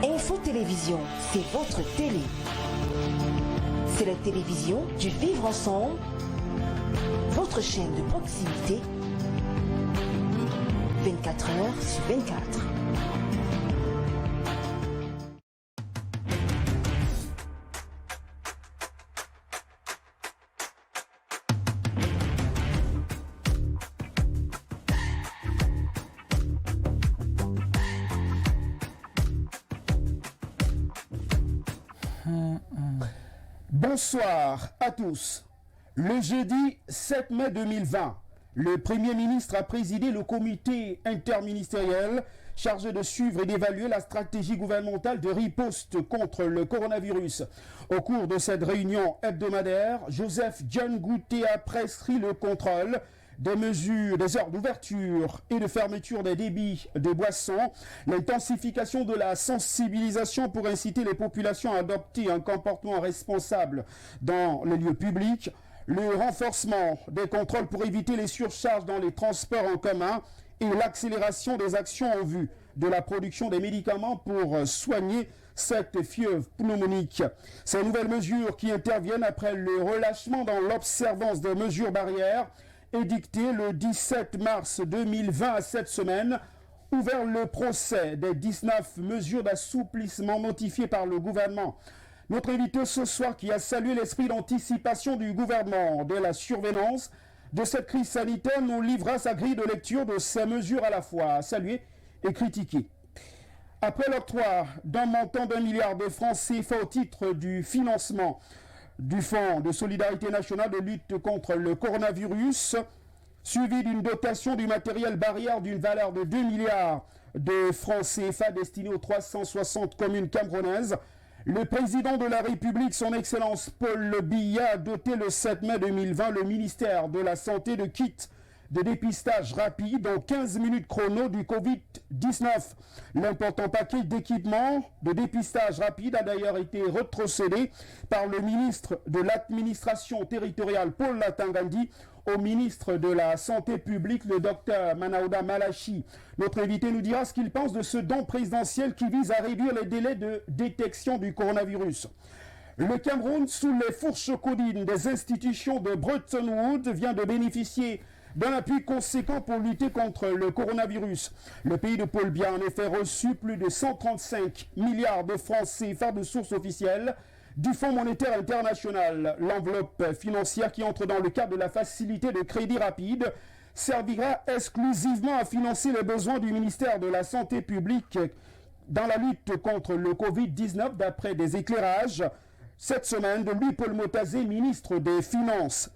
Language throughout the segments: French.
Info Télévision, c'est votre télé. C'est la télévision du vivre ensemble, votre chaîne de proximité, 24 heures sur 24. Bonsoir à tous. Le jeudi 7 mai 2020, le Premier ministre a présidé le comité interministériel chargé de suivre et d'évaluer la stratégie gouvernementale de riposte contre le coronavirus. Au cours de cette réunion hebdomadaire, Joseph John Gouté a prescrit le contrôle des mesures, des heures d'ouverture et de fermeture des débits de boissons, l'intensification de la sensibilisation pour inciter les populations à adopter un comportement responsable dans les lieux publics, le renforcement des contrôles pour éviter les surcharges dans les transports en commun et l'accélération des actions en vue de la production des médicaments pour soigner cette fièvre pneumonique. Ces nouvelles mesures qui interviennent après le relâchement dans l'observance des mesures barrières édicté le 17 mars 2020 à cette semaine, ouvert le procès des 19 mesures d'assouplissement notifiées par le gouvernement. Notre invité ce soir qui a salué l'esprit d'anticipation du gouvernement de la surveillance de cette crise sanitaire nous livrera sa grille de lecture de ces mesures à la fois saluées et critiquées. Après l'octroi d'un montant d'1 milliard de francs CFA au titre du financement du Fonds de solidarité nationale de lutte contre le coronavirus, suivi d'une dotation du matériel barrière d'une valeur de 2 milliards de francs CFA destinés aux 360 communes camerounaises, le président de la République, son Excellence Paul Biya, a doté le 7 mai 2020 le ministère de la Santé de kits de dépistage rapide en 15 minutes chrono du Covid-19. L'important paquet d'équipements de dépistage rapide a d'ailleurs été retrocédé par le ministre de l'administration territoriale Paul Latangandi au ministre de la Santé publique, le docteur Manaouda Malachi. Notre invité nous dira ce qu'il pense de ce don présidentiel qui vise à réduire les délais de détection du coronavirus. Le Cameroun, sous les fourches codines des institutions de Bretton Woods, vient de bénéficier d'un appui conséquent pour lutter contre le coronavirus. Le pays de Paul Biya a en effet reçu plus de 135 milliards de francs CFA de sources officielles du Fonds monétaire international. L'enveloppe financière qui entre dans le cadre de la facilité de crédit rapide servira exclusivement à financer les besoins du ministère de la Santé publique dans la lutte contre le Covid-19, d'après des éclairages cette semaine de Louis-Paul Motazé, ministre des Finances.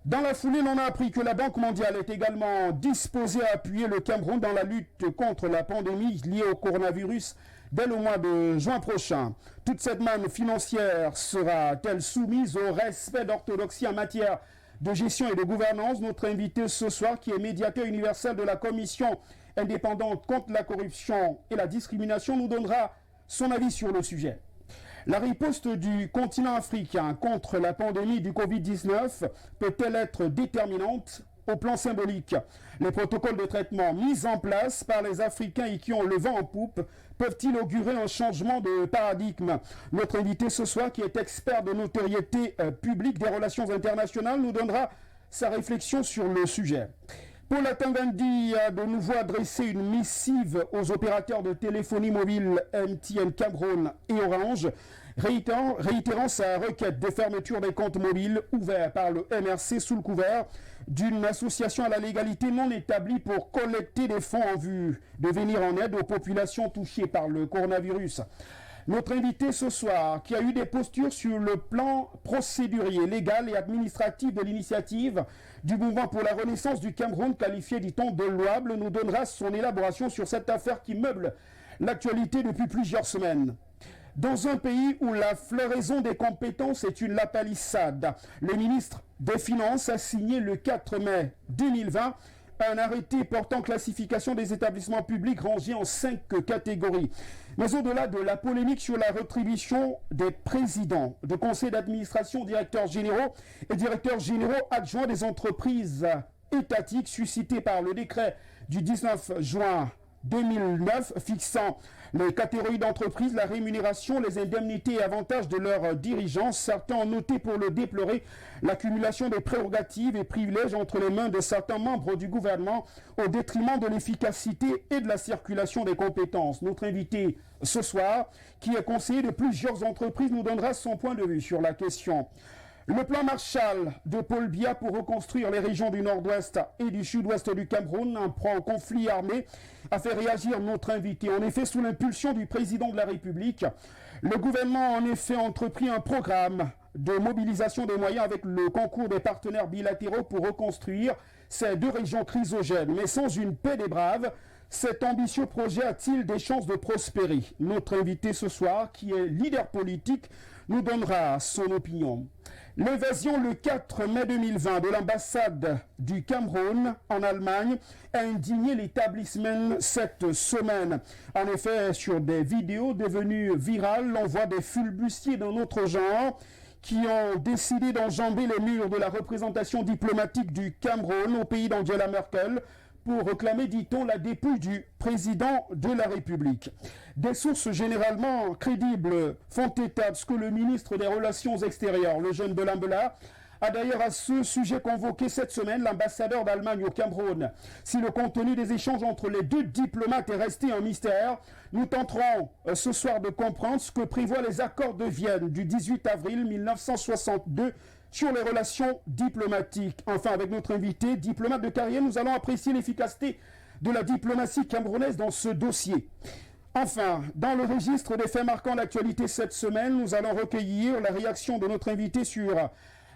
Dans la foulée, l'on a appris que la Banque mondiale est également disposée à appuyer le Cameroun dans la lutte contre la pandémie liée au coronavirus dès le mois de juin prochain. Toute cette manne financière sera-t-elle soumise au respect d'orthodoxie en matière de gestion et de gouvernance? Notre invité ce soir, qui est médiateur universel de la Commission indépendante contre la corruption et la discrimination, nous donnera son avis sur le sujet. La riposte du continent africain contre la pandémie du Covid-19 peut-elle être déterminante au plan symbolique? Les protocoles de traitement mis en place par les Africains et qui ont le vent en poupe peuvent-ils augurer un changement de paradigme? Notre invité ce soir, qui est expert de notoriété publique des relations internationales, nous donnera sa réflexion sur le sujet. Paul Latangandi a de nouveau adressé une missive aux opérateurs de téléphonie mobile MTN Cameroun et Orange, réitérant sa requête de fermeture des comptes mobiles ouverts par le MRC sous le couvert d'une association à la légalité non établie pour collecter des fonds en vue de venir en aide aux populations touchées par le coronavirus. Notre invité ce soir, qui a eu des postures sur le plan procédurier, légal et administratif de l'initiative du mouvement pour la renaissance du Cameroun, qualifié, dit-on, de louable, nous donnera son élaboration sur cette affaire qui meuble l'actualité depuis plusieurs semaines. Dans un pays où la floraison des compétences est une lapalissade, le ministre des Finances a signé le 4 mai 2020 un arrêté portant classification des établissements publics rangés en 5 catégories. Mais au-delà de la polémique sur la rétribution des présidents de conseils d'administration, directeurs généraux et directeurs généraux adjoints des entreprises étatiques suscitée par le décret du 19 juin 2009 fixant les catégories d'entreprises, la rémunération, les indemnités et avantages de leurs dirigeants. Certains ont noté pour le déplorer l'accumulation des prérogatives et privilèges entre les mains de certains membres du gouvernement au détriment de l'efficacité et de la circulation des compétences. Notre invité ce soir, qui est conseiller de plusieurs entreprises, nous donnera son point de vue sur la question. Le plan Marshall de Paul Biya pour reconstruire les régions du nord-ouest et du sud-ouest du Cameroun, un conflit armé, a fait réagir notre invité. En effet, sous l'impulsion du président de la République, le gouvernement a en effet entrepris un programme de mobilisation des moyens avec le concours des partenaires bilatéraux pour reconstruire ces deux régions chrysogènes. Mais sans une paix des braves, cet ambitieux projet a-t-il des chances de prospérer? Notre invité ce soir, qui est leader politique, nous donnera son opinion. L'invasion le 4 mai 2020 de l'ambassade du Cameroun en Allemagne a indigné l'établissement cette semaine. En effet, sur des vidéos devenues virales, l'on voit des flibustiers d'un autre genre qui ont décidé d'enjamber les murs de la représentation diplomatique du Cameroun au pays d'Angela Merkel pour réclamer, dit-on, la dépouille du président de la République. Des sources généralement crédibles font état de ce que le ministre des Relations extérieures, le jeune Belambela, a d'ailleurs à ce sujet convoqué cette semaine l'ambassadeur d'Allemagne au Cameroun. Si le contenu des échanges entre les deux diplomates est resté un mystère, nous tenterons ce soir de comprendre ce que prévoient les accords de Vienne du 18 avril 1962 sur les relations diplomatiques. Enfin, avec notre invité, diplomate de carrière, nous allons apprécier l'efficacité de la diplomatie camerounaise dans ce dossier. Enfin, dans le registre des faits marquants d'actualité cette semaine, nous allons recueillir la réaction de notre invité sur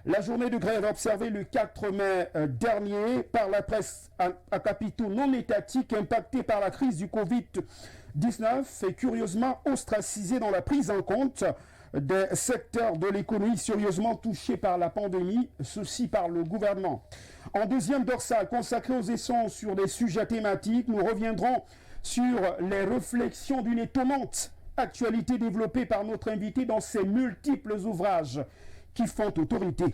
la journée de grève observée le 4 mai dernier par la presse à capitaux non étatiques impactée par la crise du Covid-19 et curieusement ostracisée dans la prise en compte des secteurs de l'économie sérieusement touchés par la pandémie, ceci par le gouvernement. En deuxième dorsale consacrée aux échanges sur des sujets thématiques, nous reviendrons sur les réflexions d'une étonnante actualité développée par notre invité dans ses multiples ouvrages qui font autorité.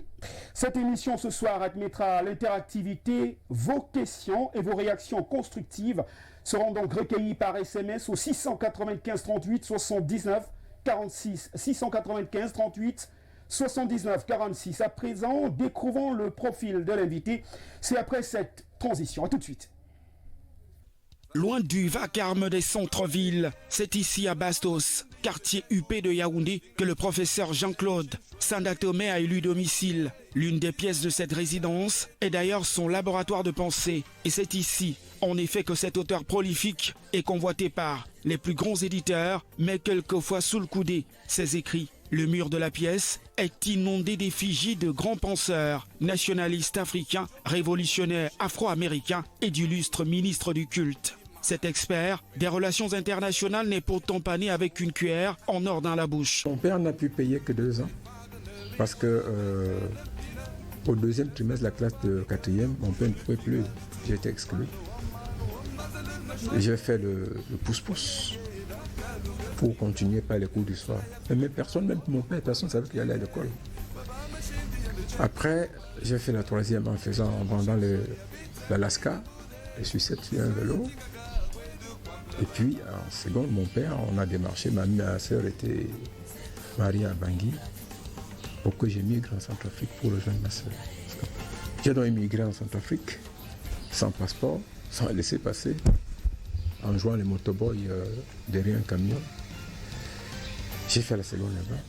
Cette émission ce soir admettra l'interactivité. Vos questions et vos réactions constructives seront donc recueillies par SMS au 695 38 79 46, 695 38 79 46. À présent, découvrons le profil de l'invité. C'est après cette transition. À tout de suite. Loin du vacarme des centres-villes, c'est ici à Bastos, quartier UP de Yaoundé, que le professeur Jean-Claude Sandatomé a élu domicile. L'une des pièces de cette résidence est d'ailleurs son laboratoire de pensée. Et c'est ici, en effet, que cet auteur prolifique est convoité par les plus grands éditeurs, mais quelquefois sous le coudé. Ses écrits. Le mur de la pièce est inondé d'effigies de grands penseurs, nationalistes africains, révolutionnaires afro-américains et d'illustres ministres du culte. Cet expert des relations internationales n'est pourtant pas né avec une cuillère en or dans la bouche. Mon père n'a pu payer que 2 ans parce que au deuxième trimestre de la classe de 4e, mon père ne pouvait plus. J'ai été exclu. J'ai fait le pouce-pouce pour continuer par les cours du soir. Mais personne, même mon père, personne ne savait qu'il allait à l'école. Après, j'ai fait la 3e en vendant l'Alaska, les sucettes sur un vélo. Et puis, en seconde, mon père, on a démarché, ma soeur était mariée à Bangui, pour que j'émigre en Centrafrique pour rejoindre ma soeur. J'ai donc immigré en Centrafrique, sans passeport, sans laisser passer, en jouant les motoboys derrière un camion. J'ai fait la seconde là-bas.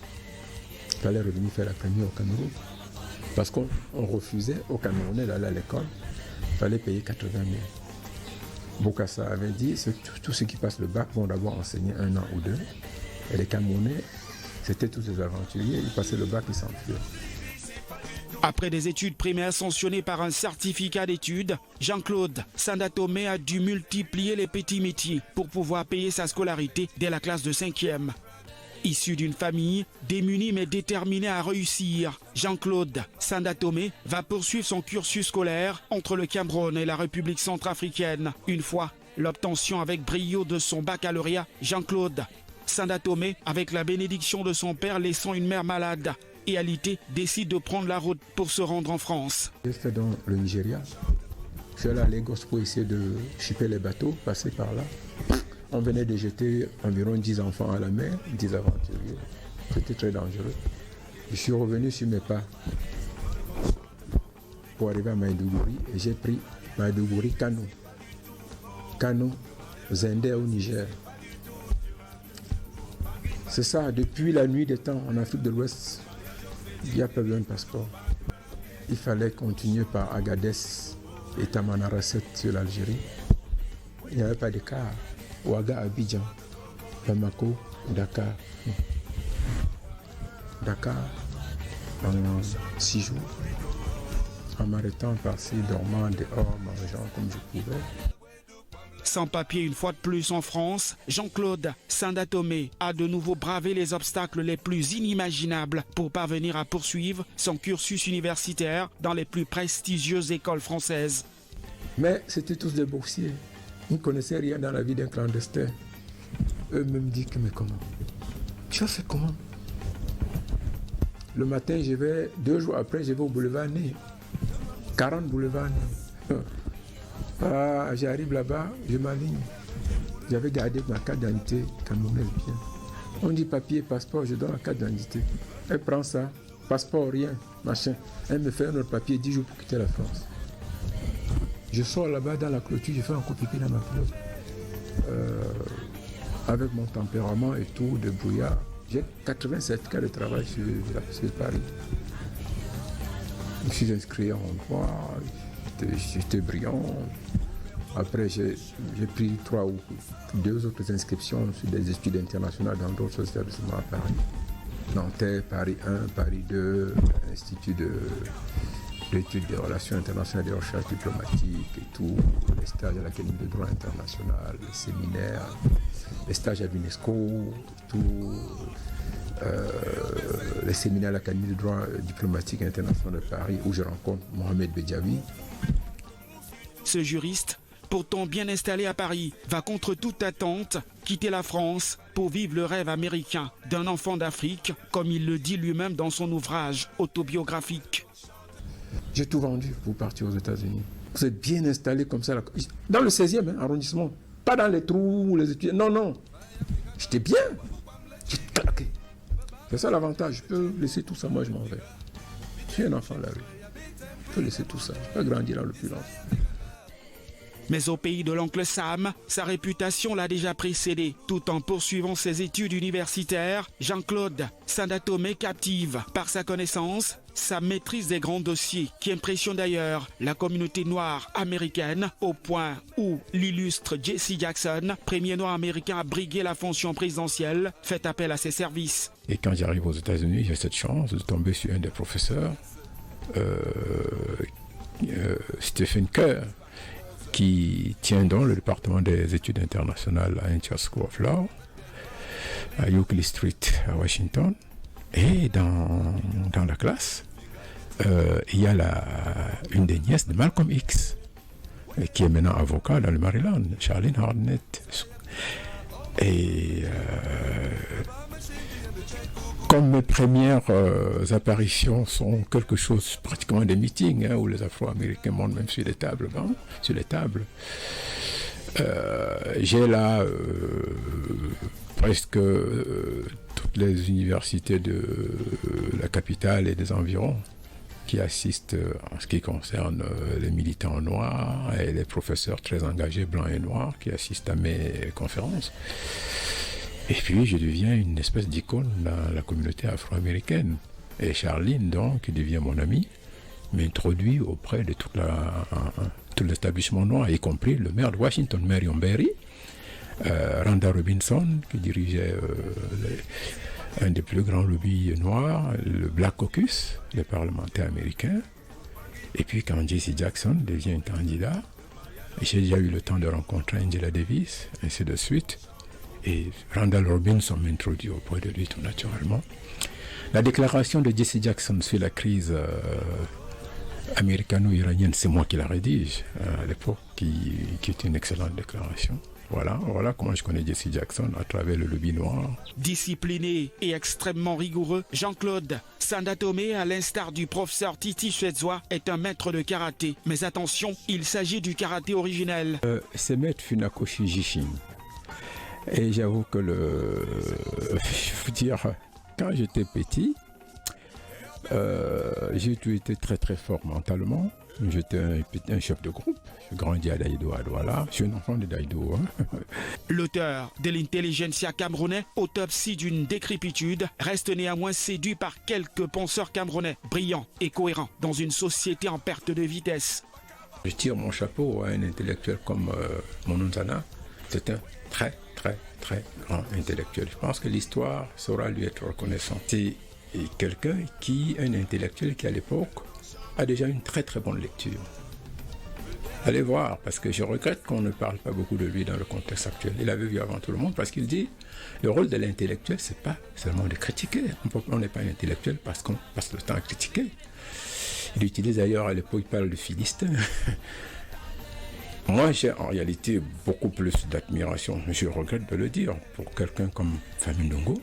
Il fallait revenir faire la première au Cameroun. Parce qu'on refusait aux Camerounais d'aller à l'école. Il fallait payer 80 000. Bokassa avait dit tous ceux qui passent le bac vont d'abord enseigner 1 an ou 2. Et les Camerounais, c'était tous des aventuriers. Ils passaient le bac, ils s'enfuyaient. Après des études primaires sanctionnées par un certificat d'études, Jean-Claude Sandatomé a dû multiplier les petits métiers pour pouvoir payer sa scolarité dès la classe de 5e. Issu d'une famille démunie mais déterminée à réussir, Jean-Claude Sandatomé va poursuivre son cursus scolaire entre le Cameroun et la République centrafricaine. Une fois l'obtention avec brio de son baccalauréat, Jean-Claude Sandatomé, avec la bénédiction de son père laissant une mère malade et alité, décide de prendre la route pour se rendre en France. J'ai fait dans le Nigeria. Je suis allé à Lagos pour essayer de chipper les bateaux, passer par là. On venait de jeter environ 10 enfants à la mer, 10 aventuriers. C'était très dangereux. Je suis revenu sur mes pas pour arriver à Maïdougouri et j'ai pris Maïdougouri Kano. Kano, Zender au Niger. C'est ça, depuis la nuit des temps en Afrique de l'Ouest, il n'y a pas besoin de passeport. Il fallait continuer par Agadez et Tamanrasset sur l'Algérie. Il n'y avait pas de car. Ouaga, Abidjan, Bamako, Dakar. Dakar, en 6 jours, en m'arrêtant par-ci, dormant dehors, mangeant comme je pouvais. Sans papier une fois de plus en France, Jean-Claude Sandatomé a de nouveau bravé les obstacles les plus inimaginables pour parvenir à poursuivre son cursus universitaire dans les plus prestigieuses écoles françaises. Mais c'était tous des boursiers. Ils ne connaissaient rien dans la vie d'un clandestin. Eux me disent que mais comment? Tu as fait comment? Le matin, 2 jours après, je vais au boulevard Ney. 40 boulevards Ney. J'arrive là-bas, je m'aligne. J'avais gardé ma carte d'identité camerounaise bien. On dit papier, passeport, je donne la carte d'identité. Elle prend ça, passeport, rien, machin. Elle me fait un autre papier 10 jours pour quitter la France. Je sors là-bas dans la clôture, je fais un coup pipi dans ma clôture. Avec mon tempérament et tout, de brouillard. J'ai 80 certificats de travail sur Paris. Je suis inscrit en droit, j'étais brillant. Après, j'ai pris 2 autres inscriptions sur des études internationales dans d'autres établissements à Paris. Nanterre, Paris 1, Paris 2, Institut d'études des relations internationales et des recherches diplomatiques et tout, les stages à l'Académie de droit international, les séminaires, les stages à l'UNESCO, tout, les séminaires à l'Académie de droit diplomatique international de Paris où je rencontre Mohamed Bedjawi. Ce juriste, pourtant bien installé à Paris, va contre toute attente quitter la France pour vivre le rêve américain d'un enfant d'Afrique, comme il le dit lui-même dans son ouvrage autobiographique. J'ai tout vendu pour partir aux États-Unis. Vous êtes bien installé comme ça, dans le 16e arrondissement, pas dans les trous, les étudiants. Non, non. J'étais bien. J'ai claqué. C'est ça l'avantage. Je peux laisser tout ça, moi je m'en vais. Je suis un enfant de la rue. Je peux laisser tout ça. Je peux grandir dans l'opulence. Mais au pays de l'oncle Sam, sa réputation l'a déjà précédé. Tout en poursuivant ses études universitaires, Jean-Claude Sandatomé captive par sa connaissance, sa maîtrise des grands dossiers, qui impressionne d'ailleurs la communauté noire américaine, au point où l'illustre Jesse Jackson, premier noir américain à briguer la fonction présidentielle, fait appel à ses services. Et quand j'arrive aux États-Unis, j'ai cette chance de tomber sur un des professeurs, Stephen Kerr, qui tient dans le département des études internationales à Inter School of Law, à Euclid Street à Washington. Et dans la classe, il y a une des nièces de Malcolm X, qui est maintenant avocat dans le Maryland, Charlene Harnett. Et comme mes premières apparitions sont quelque chose, pratiquement des meetings, où les Afro-Américains montent même sur les tables, j'ai là presque toutes les universités de la capitale et des environs qui assistent en ce qui concerne les militants noirs et les professeurs très engagés, blancs et noirs, qui assistent à mes conférences. Et puis je deviens une espèce d'icône dans la communauté afro-américaine. Et Charline, donc, qui devient mon amie, m'introduit auprès de tout l'établissement noir, y compris le maire de Washington, Marion Barry, Randa Robinson, qui dirigeait un des plus grands lobbies noirs, le Black Caucus, les parlementaires américains. Et puis quand Jesse Jackson devient candidat, j'ai déjà eu le temps de rencontrer Angela Davis, ainsi de suite. Et Randall Robinson m'introduit auprès de lui tout naturellement. La déclaration de Jesse Jackson sur la crise américano-iranienne, c'est moi qui la rédige à l'époque, qui est une excellente déclaration. Voilà comment je connais Jesse Jackson, à travers le lobby noir. Discipliné et extrêmement rigoureux, Jean-Claude Sandatomé, à l'instar du professeur Titi Suedzwa, est un maître de karaté. Mais attention, il s'agit du karaté originel. C'est maître Funakoshi Jishin. Et j'avoue que je veux dire, quand j'étais petit, j'ai toujours été très très fort mentalement. J'étais un chef de groupe. Je grandis à Daïdo, à Douala. Je suis un enfant de Daïdo. Hein. L'auteur de l'intelligentsia camerounais, autopsie d'une décrépitude, reste néanmoins séduit par quelques penseurs camerounais brillants et cohérents dans une société en perte de vitesse. Je tire mon chapeau à un intellectuel comme Mononzana. C'est un très très très grand intellectuel. Je pense que l'histoire saura lui être reconnaissante. C'est quelqu'un un intellectuel qui à l'époque a déjà une très très bonne lecture. Allez voir, parce que je regrette qu'on ne parle pas beaucoup de lui dans le contexte actuel. Il avait vu avant tout le monde, parce qu'il dit le rôle de l'intellectuel, c'est pas seulement de critiquer. On n'est pas un intellectuel parce qu'on passe le temps à critiquer. Il utilise d'ailleurs, à l'époque, il parle de Philistin. Moi, j'ai en réalité beaucoup plus d'admiration, je regrette de le dire, pour quelqu'un comme Famin Ndongo,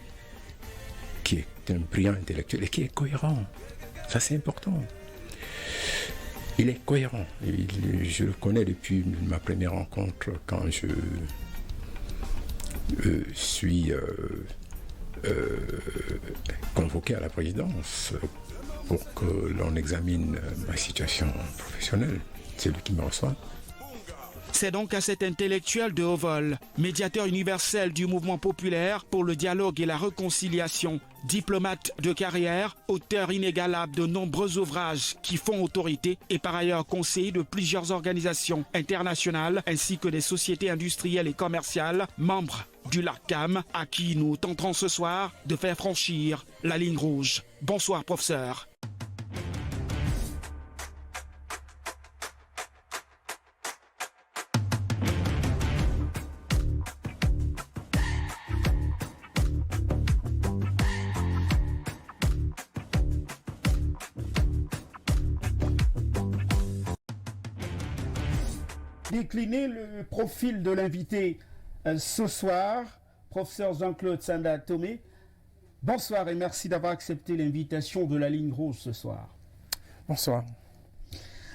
qui est un brillant intellectuel et qui est cohérent. Ça, c'est important. Il est cohérent. Je le connais depuis ma première rencontre quand je suis convoqué à la présidence pour que l'on examine ma situation professionnelle. C'est lui qui me reçoit. C'est donc à cet intellectuel de haut vol, médiateur universel du mouvement populaire pour le dialogue et la réconciliation, diplomate de carrière, auteur inégalable de nombreux ouvrages qui font autorité et par ailleurs conseiller de plusieurs organisations internationales ainsi que des sociétés industrielles et commerciales, membres du LACAM, à qui nous tenterons ce soir de faire franchir la ligne rouge. Bonsoir, professeur. Décliner le profil de l'invité ce soir, professeur Jean-Claude Sanda Tomé. Bonsoir et merci d'avoir accepté l'invitation de la ligne rouge ce soir. Bonsoir.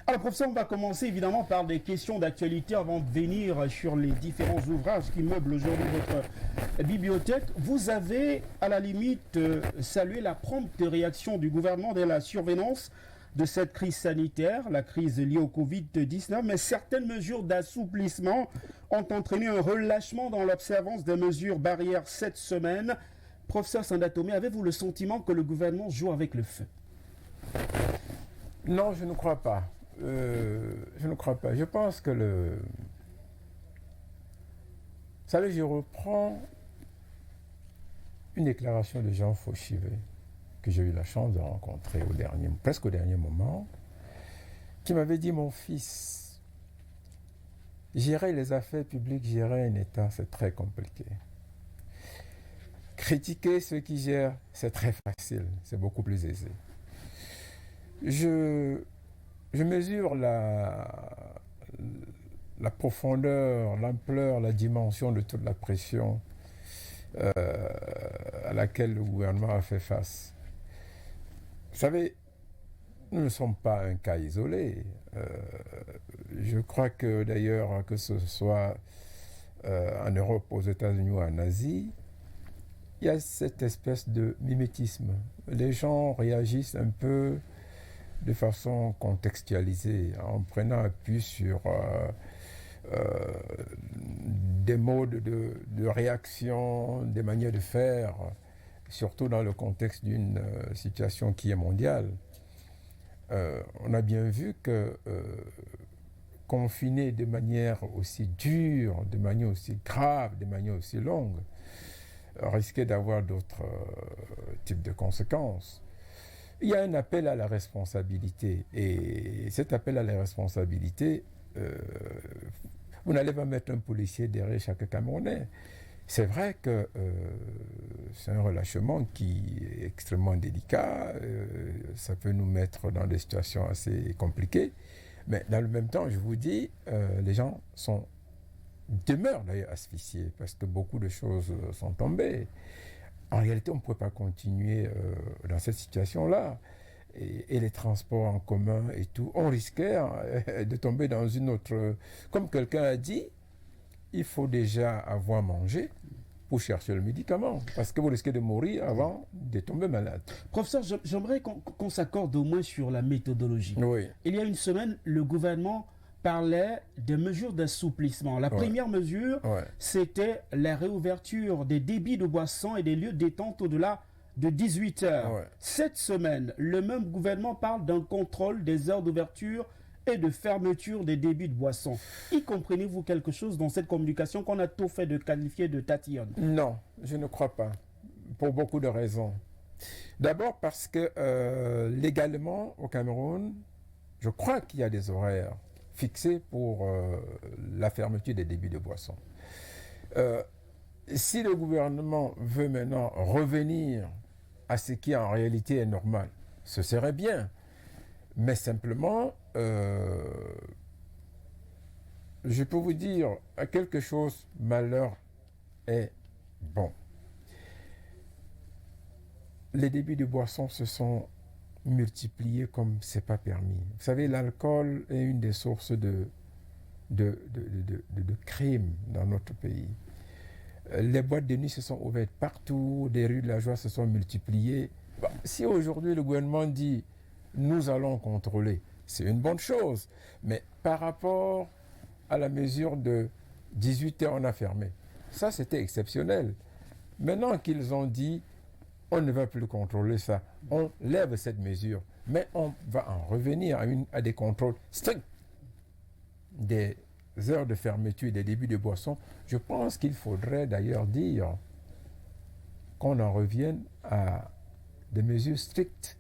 Alors professeur, on va commencer évidemment par des questions d'actualité avant de venir sur les différents ouvrages qui meublent aujourd'hui votre bibliothèque. Vous avez à la limite salué la prompte réaction du gouvernement de la survenance de cette crise sanitaire, la crise liée au Covid-19, mais certaines mesures d'assouplissement ont entraîné un relâchement dans l'observance des mesures barrières cette semaine. Professeur Sanda Tomé, avez-vous le sentiment que le gouvernement joue avec le feu? Non, je ne crois pas. Je ne crois pas. Je pense que Vous savez, je reprends une déclaration de Jean Fauchivet, que j'ai eu la chance de rencontrer presque au dernier moment, qui m'avait dit: mon fils, gérer les affaires publiques, gérer un État, c'est très compliqué. Critiquer ceux qui gèrent, c'est très facile, c'est beaucoup plus aisé. Je mesure la profondeur, l'ampleur, la dimension de toute la pression à laquelle le gouvernement a fait face. Vous savez, nous ne sommes pas un cas isolé. Je crois que d'ailleurs, que ce soit en Europe, aux États-Unis ou en Asie, il y a cette espèce de mimétisme. Les gens réagissent un peu de façon contextualisée, en prenant appui sur des modes de réaction, des manières de faire, surtout dans le contexte d'une situation qui est mondiale. On a bien vu que confiner de manière aussi dure, de manière aussi grave, de manière aussi longue, risquait d'avoir d'autres types de conséquences. Il y a un appel à la responsabilité, et cet appel à la responsabilité, vous n'allez pas mettre un policier derrière chaque Camerounais. C'est vrai que c'est un relâchement qui est extrêmement délicat, ça peut nous mettre dans des situations assez compliquées, mais dans le même temps, je vous dis, les gens demeurent d'ailleurs asphyxiés parce que beaucoup de choses sont tombées. En réalité, on ne pourrait pas continuer dans cette situation-là. Et les transports en commun et tout, on risquait de tomber dans une autre... Comme quelqu'un a dit, il faut déjà avoir mangé pour chercher le médicament, parce que vous risquez de mourir avant de tomber malade. Professeur, j'aimerais qu'on s'accorde au moins sur la méthodologie. Oui. Il y a une semaine, le gouvernement parlait de mesures d'assouplissement. La première mesure, c'était la réouverture des débits de boissons et des lieux de détente au-delà de 18 heures. Cette semaine, le même gouvernement parle d'un contrôle des heures d'ouverture et de fermeture des débits de boissons. Y comprenez-vous quelque chose dans cette communication qu'on a tout fait de qualifier de tatillonne? Non, je ne crois pas, pour beaucoup de raisons. D'abord parce que légalement, au Cameroun, je crois qu'il y a des horaires fixés pour la fermeture des débits de boissons. Si le gouvernement veut maintenant revenir à ce qui en réalité est normal, ce serait bien. Mais simplement, je peux vous dire à quelque chose, malheur est bon. Les débits de boissons se sont multipliés comme c'est pas permis. Vous savez, l'alcool est une des sources de crimes dans notre pays. Les boîtes de nuit se sont ouvertes partout, des rues de la joie se sont multipliées. Bon, si aujourd'hui le gouvernement dit nous allons contrôler, c'est une bonne chose. Mais par rapport à la mesure de 18 heures, on a fermé. Ça, c'était exceptionnel. Maintenant qu'ils ont dit on ne va plus contrôler ça, on lève cette mesure. Mais on va en revenir à des contrôles stricts des heures de fermeture et des débuts de boissons. Je pense qu'il faudrait d'ailleurs dire qu'on en revienne à des mesures strictes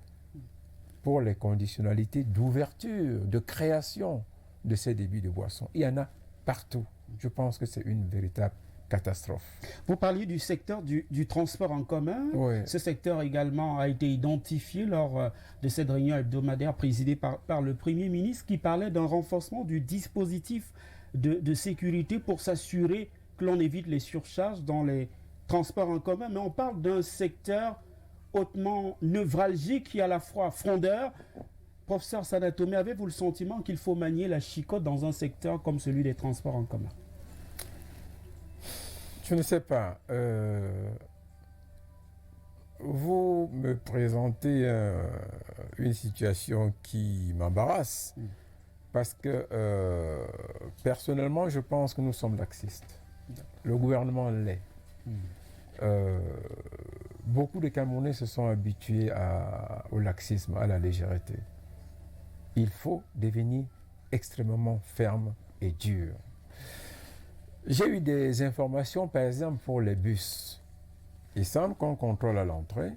pour les conditionnalités d'ouverture, de création de ces débits de boissons. Il y en a partout. Je pense que c'est une véritable catastrophe. Vous parliez du secteur du transport en commun. Oui. Ce secteur également a été identifié lors de cette réunion hebdomadaire présidée par le Premier ministre qui parlait d'un renforcement du dispositif de sécurité pour s'assurer que l'on évite les surcharges dans les transports en commun. Mais on parle d'un secteur hautement névralgique et à la fois frondeur. Professeur Sada Tomé, avez-vous le sentiment qu'il faut manier la chicotte dans un secteur comme celui des transports en commun? Je ne sais pas. Vous me présentez une situation qui m'embarrasse parce que personnellement, je pense que nous sommes laxistes. Le gouvernement l'est. Beaucoup de Camerounais se sont habitués au laxisme, à la légèreté. Il faut devenir extrêmement ferme et dur. J'ai eu des informations, par exemple, pour les bus. Il semble qu'on contrôle à l'entrée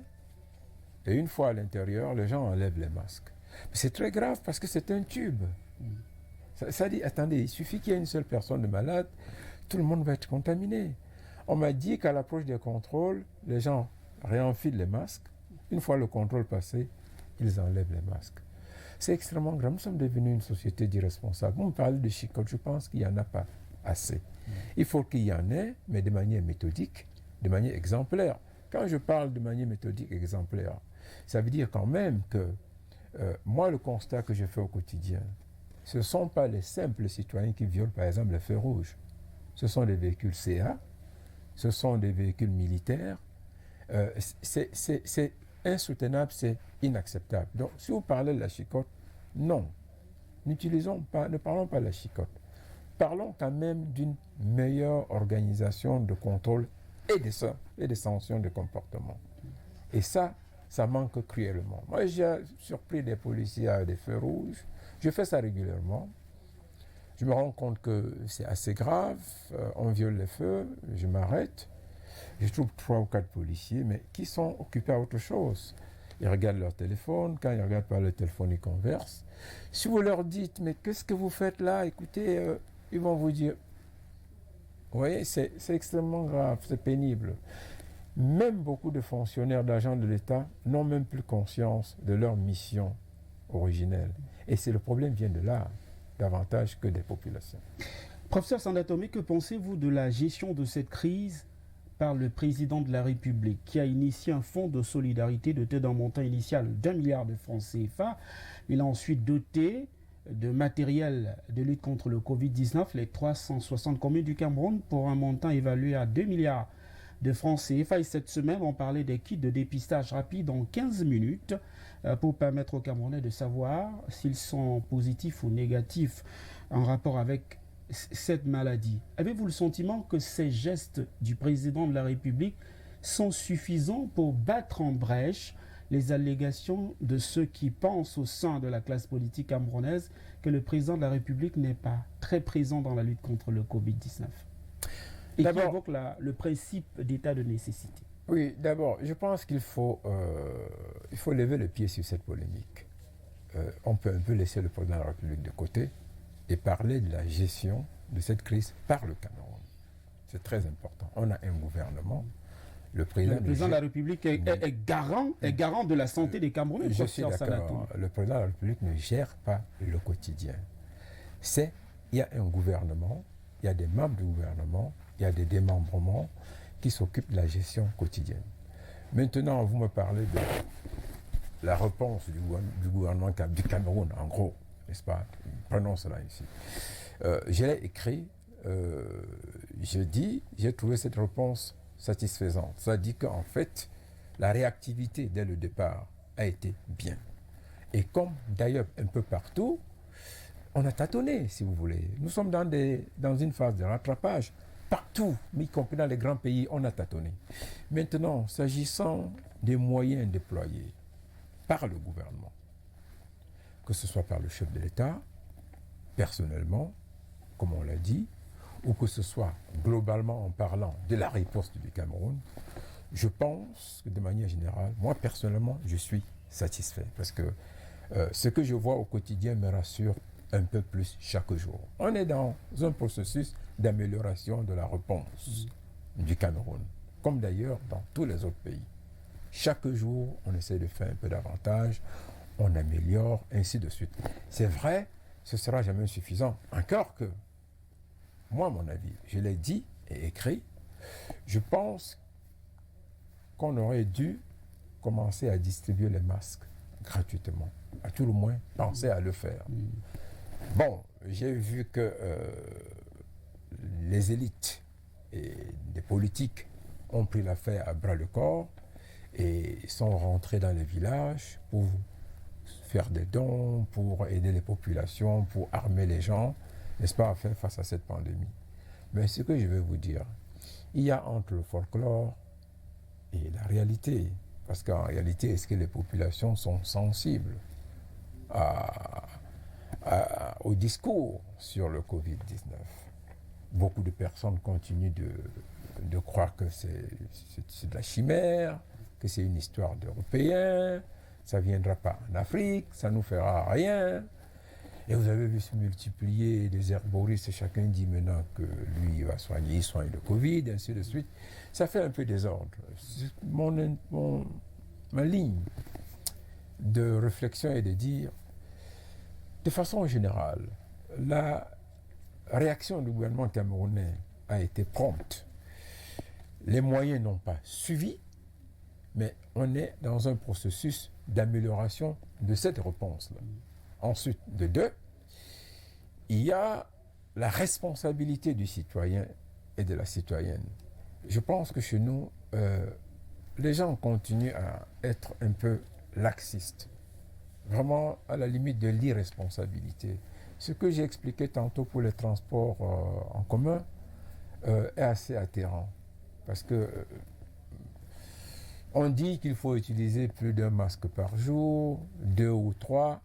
et une fois à l'intérieur, les gens enlèvent les masques. Mais c'est très grave parce que c'est un tube. Ça dit, attendez, il suffit qu'il y ait une seule personne de malade, tout le monde va être contaminé. On m'a dit qu'à l'approche des contrôles, les gens réenfilent les masques. Une fois le contrôle passé, ils enlèvent les masques. C'est extrêmement grave. Nous sommes devenus une société d'irresponsables. On parle de chicotte, je pense qu'il n'y en a pas assez. Il faut qu'il y en ait, mais de manière méthodique, de manière exemplaire. Quand je parle de manière méthodique exemplaire, ça veut dire quand même que moi, le constat que je fais au quotidien, ce ne sont pas les simples citoyens qui violent, par exemple, les feux rouges. Ce sont des véhicules CA, ce sont des véhicules militaires. C'est insoutenable, c'est inacceptable. Donc, si vous parlez de la chicotte, non. Ne parlons pas de la chicotte. Parlons quand même d'une meilleure organisation de contrôle et des sanctions de comportement. Et ça manque cruellement. Moi, j'ai surpris des policiers à des feux rouges. Je fais ça régulièrement. Je me rends compte que c'est assez grave. On viole les feux, je m'arrête. Je trouve 3 ou 4 policiers, mais qui sont occupés à autre chose. Ils regardent leur téléphone. Quand ils ne regardent pas le téléphone, ils conversent. Si vous leur dites, mais qu'est-ce que vous faites là? Écoutez, ils vont vous dire, vous voyez, c'est extrêmement grave, c'est pénible. Même beaucoup de fonctionnaires, d'agents de l'État n'ont même plus conscience de leur mission originelle. Et le problème vient de là, davantage que des populations. Professeur Sada Tomé, que pensez-vous de la gestion de cette crise par le président de la République qui a initié un fonds de solidarité doté d'un montant initial d'1 milliard de francs CFA. Il a ensuite doté de matériel de lutte contre le Covid-19 les 360 communes du Cameroun pour un montant évalué à 2 milliards de francs CFA. Et cette semaine, on parlait des kits de dépistage rapide en 15 minutes pour permettre aux Camerounais de savoir s'ils sont positifs ou négatifs en rapport avec cette maladie. Avez-vous le sentiment que ces gestes du président de la République sont suffisants pour battre en brèche les allégations de ceux qui pensent au sein de la classe politique camerounaise que le président de la République n'est pas très présent dans la lutte contre le Covid-19 et qui évoque le principe d'état de nécessité? Oui, d'abord, je pense qu'il faut lever le pied sur cette polémique. On peut un peu laisser le président de la République de côté et parler de la gestion de cette crise par le Cameroun. C'est très important. On a un gouvernement. Le président de la République est garant de la santé des Camerounais. Je suis d'accord. Le président de la République ne gère pas le quotidien. Il y a un gouvernement, il y a des membres du gouvernement, il y a des démembrements qui s'occupent de la gestion quotidienne. Maintenant, vous me parlez de la réponse du gouvernement du Cameroun, en gros, n'est-ce pas? Prenons cela ici. Je l'ai écrit, j'ai trouvé cette réponse satisfaisante. Ça dit qu'en fait, la réactivité dès le départ a été bien. Et comme d'ailleurs un peu partout, on a tâtonné, si vous voulez. Nous sommes dans une phase de rattrapage. Partout, y compris dans les grands pays, on a tâtonné. Maintenant, s'agissant des moyens déployés par le gouvernement, que ce soit par le chef de l'État, personnellement, comme on l'a dit, ou que ce soit globalement en parlant de la riposte du Cameroun, je pense que de manière générale, moi personnellement, je suis satisfait. Parce que ce que je vois au quotidien me rassure un peu plus chaque jour. On est dans un processus d'amélioration de la réponse du Cameroun, comme d'ailleurs dans tous les autres pays. Chaque jour, on essaie de faire un peu davantage, on améliore, ainsi de suite. C'est vrai, ce ne sera jamais suffisant. Encore que, moi, à mon avis, je l'ai dit et écrit, je pense qu'on aurait dû commencer à distribuer les masques gratuitement. À tout le moins, penser à le faire. Bon, j'ai vu que les élites et des politiques ont pris l'affaire à bras-le-corps et sont rentrés dans les villages pour faire des dons, pour aider les populations, pour armer les gens, n'est-ce pas, à faire face à cette pandémie. Mais ce que je veux vous dire, il y a entre le folklore et la réalité. Parce qu'en réalité, est-ce que les populations sont sensibles au discours sur le Covid-19? Beaucoup de personnes continuent de croire que c'est de la chimère, que c'est une histoire d'Européens, ça ne viendra pas en Afrique, ça ne nous fera rien. Et vous avez vu se multiplier des herboristes, chacun dit maintenant que lui il soigne le Covid, ainsi de suite. Ça fait un peu désordre. Ma ligne de réflexion est de dire, de façon générale, la réaction du gouvernement camerounais a été prompte. Les moyens n'ont pas suivi, mais on est dans un processus d'amélioration de cette réponse-là. Ensuite, de deux, il y a la responsabilité du citoyen et de la citoyenne. Je pense que chez nous, les gens continuent à être un peu laxistes, vraiment à la limite de l'irresponsabilité. Ce que j'ai expliqué tantôt pour les transports en commun est assez atterrant, parce que on dit qu'il faut utiliser plus d'un masque par jour, 2 ou 3.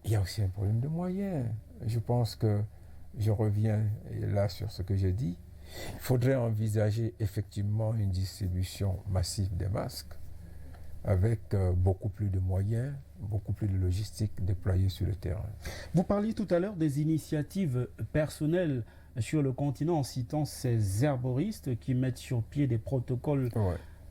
Il y a aussi un problème de moyens. Je pense que je reviens là sur ce que j'ai dit. Il faudrait envisager effectivement une distribution massive des masques avec beaucoup plus de moyens, beaucoup plus de logistique déployée sur le terrain. Vous parliez tout à l'heure des initiatives personnelles sur le continent en citant ces herboristes qui mettent sur pied des protocoles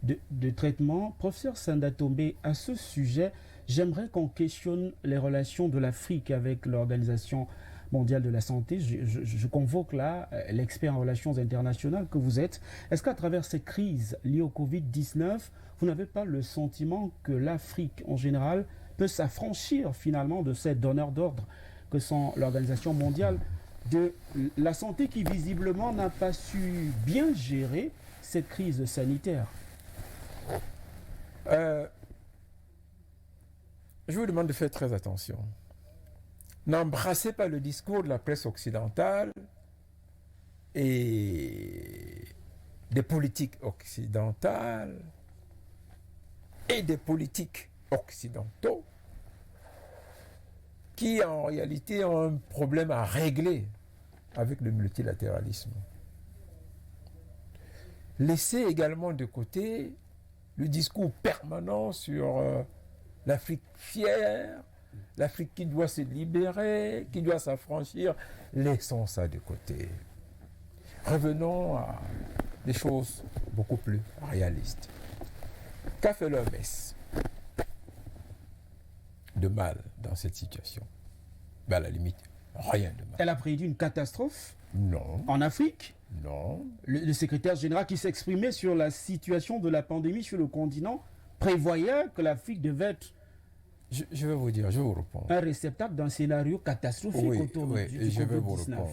de traitement. Professeur Sandatombe, à ce sujet, j'aimerais qu'on questionne les relations de l'Afrique avec l'Organisation mondiale de la santé. Je convoque là l'expert en relations internationales que vous êtes. Est-ce qu'à travers cette crise liée au Covid-19, vous n'avez pas le sentiment que l'Afrique en général peut s'affranchir finalement de ces donneurs d'ordre que sont l'Organisation mondiale de la santé qui visiblement n'a pas su bien gérer cette crise sanitaire? Je vous demande de faire très attention. N'embrassez pas le discours de la presse occidentale et des politiques occidentales et des politiques occidentaux qui en réalité ont un problème à régler avec le multilatéralisme. Laissez également de côté le discours permanent sur l'Afrique fière, l'Afrique qui doit se libérer, qui doit s'affranchir. Laissons ça de côté. Revenons à des choses beaucoup plus réalistes. Qu'a fait l'OMS de mal dans cette situation? À la limite, rien de mal. Elle a prédit une catastrophe Non. en Afrique. Non. Le secrétaire général qui s'exprimait sur la situation de la pandémie sur le continent prévoyait que l'Afrique devait être Je vais vous dire, je vais vous répondre. un réceptacle d'un scénario catastrophique autour oui, du et je vais vous Covid-19. répondre.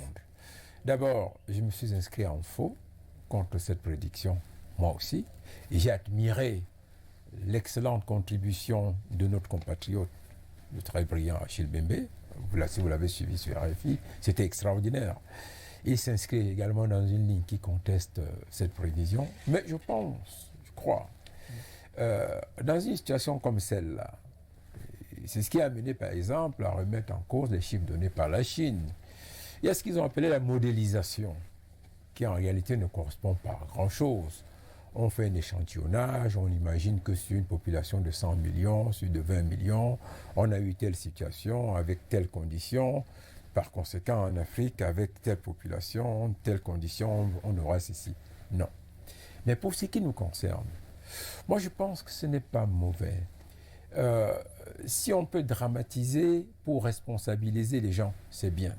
D'abord, je me suis inscrit en faux contre cette prédiction, moi aussi, et j'ai admiré l'excellente contribution de notre compatriote, le très brillant Achille Bembe. Si vous l'avez suivi sur RFI, c'était extraordinaire. Il s'inscrit également dans une ligne qui conteste cette prévision, mais je pense, je crois, dans une situation comme celle-là, c'est ce qui a amené, par exemple, à remettre en cause les chiffres donnés par la Chine. Il y a ce qu'ils ont appelé la modélisation, qui en réalité ne correspond pas à grand-chose. On fait un échantillonnage, on imagine que sur une population de 100 millions, sur de 20 millions, on a eu telle situation, avec telle condition. Par conséquent, en Afrique, avec telle population, telle condition, on aura ceci. Non. Mais pour ce qui nous concerne, moi je pense que ce n'est pas mauvais. Si on peut dramatiser pour responsabiliser les gens, c'est bien.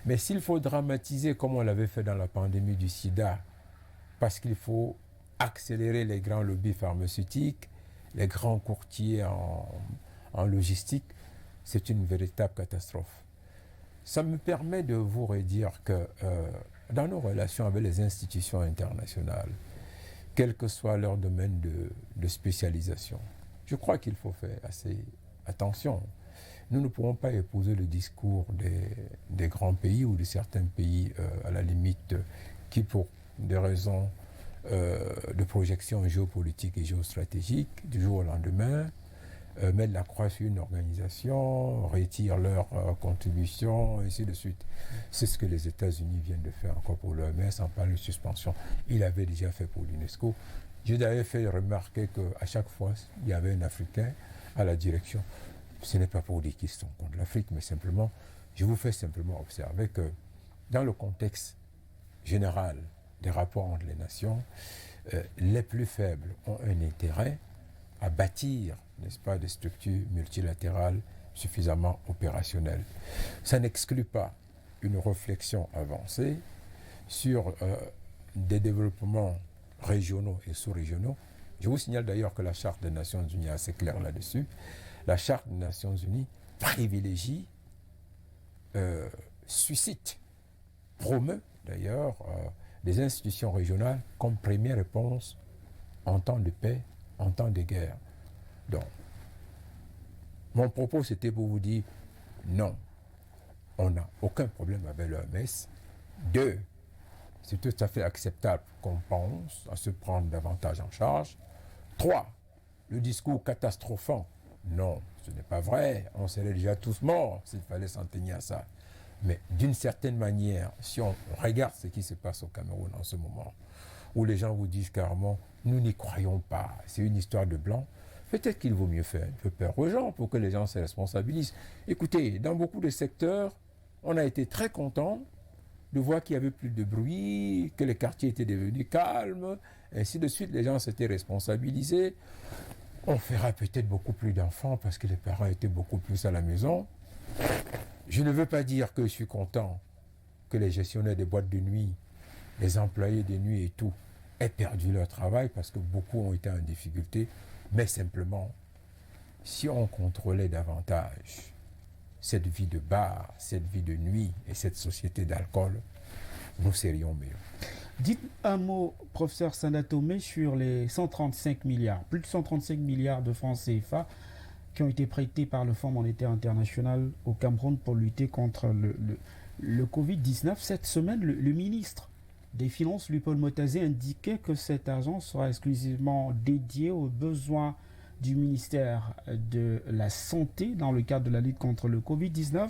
Mais s'il faut dramatiser comme on l'avait fait dans la pandémie du sida, parce qu'il faut accélérer les grands lobbies pharmaceutiques, les grands courtiers en logistique, c'est une véritable catastrophe. Ça me permet de vous redire que dans nos relations avec les institutions internationales, quel que soit leur domaine de spécialisation, je crois qu'il faut faire assez attention. Nous ne pouvons pas épouser le discours des grands pays ou de certains pays, à la limite, qui pour des raisons de projection géopolitique et géostratégique, du jour au lendemain, mettent la croix sur une organisation, retirent leur contribution, et ainsi de suite. C'est ce que les États-Unis viennent de faire encore pour l'OMS en parlant de suspension. Il avait déjà fait pour l'UNESCO. J'ai d'ailleurs fait remarquer qu'à chaque fois, il y avait un Africain à la direction. Ce n'est pas pour dire qu'ils sont contre l'Afrique, mais simplement, je vous fais simplement observer que dans le contexte général des rapports entre les nations, les plus faibles ont un intérêt à bâtir, n'est-ce pas, des structures multilatérales suffisamment opérationnelles. Ça n'exclut pas une réflexion avancée sur des développements régionaux et sous-régionaux. Je vous signale d'ailleurs que la Charte des Nations Unies est assez claire là-dessus. La Charte des Nations Unies privilégie, suscite, promeut d'ailleurs des institutions régionales comme première réponse en temps de paix, en temps de guerre. Donc, mon propos c'était pour vous dire non, on n'a aucun problème avec l'OMS. Deux, c'est tout à fait acceptable qu'on pense à se prendre davantage en charge. Trois, le discours catastrophant. Non, ce n'est pas vrai. On serait déjà tous morts s'il fallait s'en tenir à ça. Mais d'une certaine manière, si on regarde ce qui se passe au Cameroun en ce moment, où les gens vous disent carrément, nous n'y croyons pas, c'est une histoire de blanc, peut-être qu'il vaut mieux faire un peu peur aux gens pour que les gens se responsabilisent. Écoutez, dans beaucoup de secteurs, on a été très contents de voir qu'il n'y avait plus de bruit, que les quartiers étaient devenus calmes, ainsi de suite, les gens s'étaient responsabilisés. On fera peut-être beaucoup plus d'enfants parce que les parents étaient beaucoup plus à la maison. Je ne veux pas dire que je suis content que les gestionnaires des boîtes de nuit, les employés de nuit et tout, aient perdu leur travail parce que beaucoup ont été en difficulté, mais simplement, si on contrôlait davantage cette vie de bar, cette vie de nuit et cette société d'alcool, nous serions mieux. Dites un mot, professeur Sandatomé, sur les 135 milliards, plus de 135 milliards de francs CFA qui ont été prêtés par le Fonds monétaire international au Cameroun pour lutter contre le Covid-19. Cette semaine, le ministre des Finances, Luc-Paul Motazé, indiquait que cet argent sera exclusivement dédié aux besoins du ministère de la Santé dans le cadre de la lutte contre le Covid-19.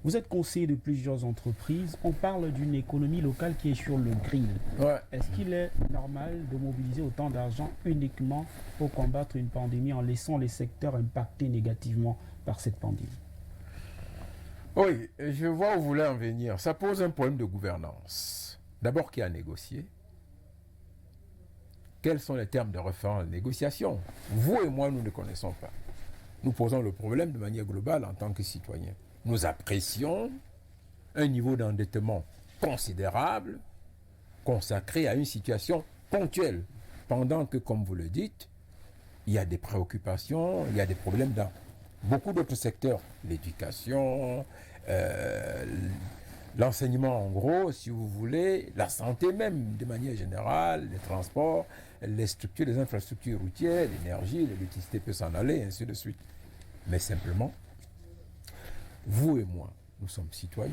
Vous êtes conseiller de plusieurs entreprises. On parle d'une économie locale qui est sur le grill. Ouais. Est-ce qu'il est normal de mobiliser autant d'argent uniquement pour combattre une pandémie en laissant les secteurs impactés négativement par cette pandémie? Oui, je vois où vous voulez en venir. Ça pose un problème de gouvernance. D'abord, qui a négocié? Quels sont les termes de référence de négociation? Vous et moi, nous ne connaissons pas. Nous posons le problème de manière globale en tant que citoyens. Nous apprécions un niveau d'endettement considérable consacré à une situation ponctuelle, pendant que, comme vous le dites, il y a des préoccupations, il y a des problèmes dans beaucoup d'autres secteurs, l'éducation, l'enseignement en gros, si vous voulez, la santé même de manière générale, les transports, les structures, les infrastructures routières, l'énergie, l'électricité peut s'en aller, ainsi de suite. Mais simplement, vous et moi, nous sommes citoyens.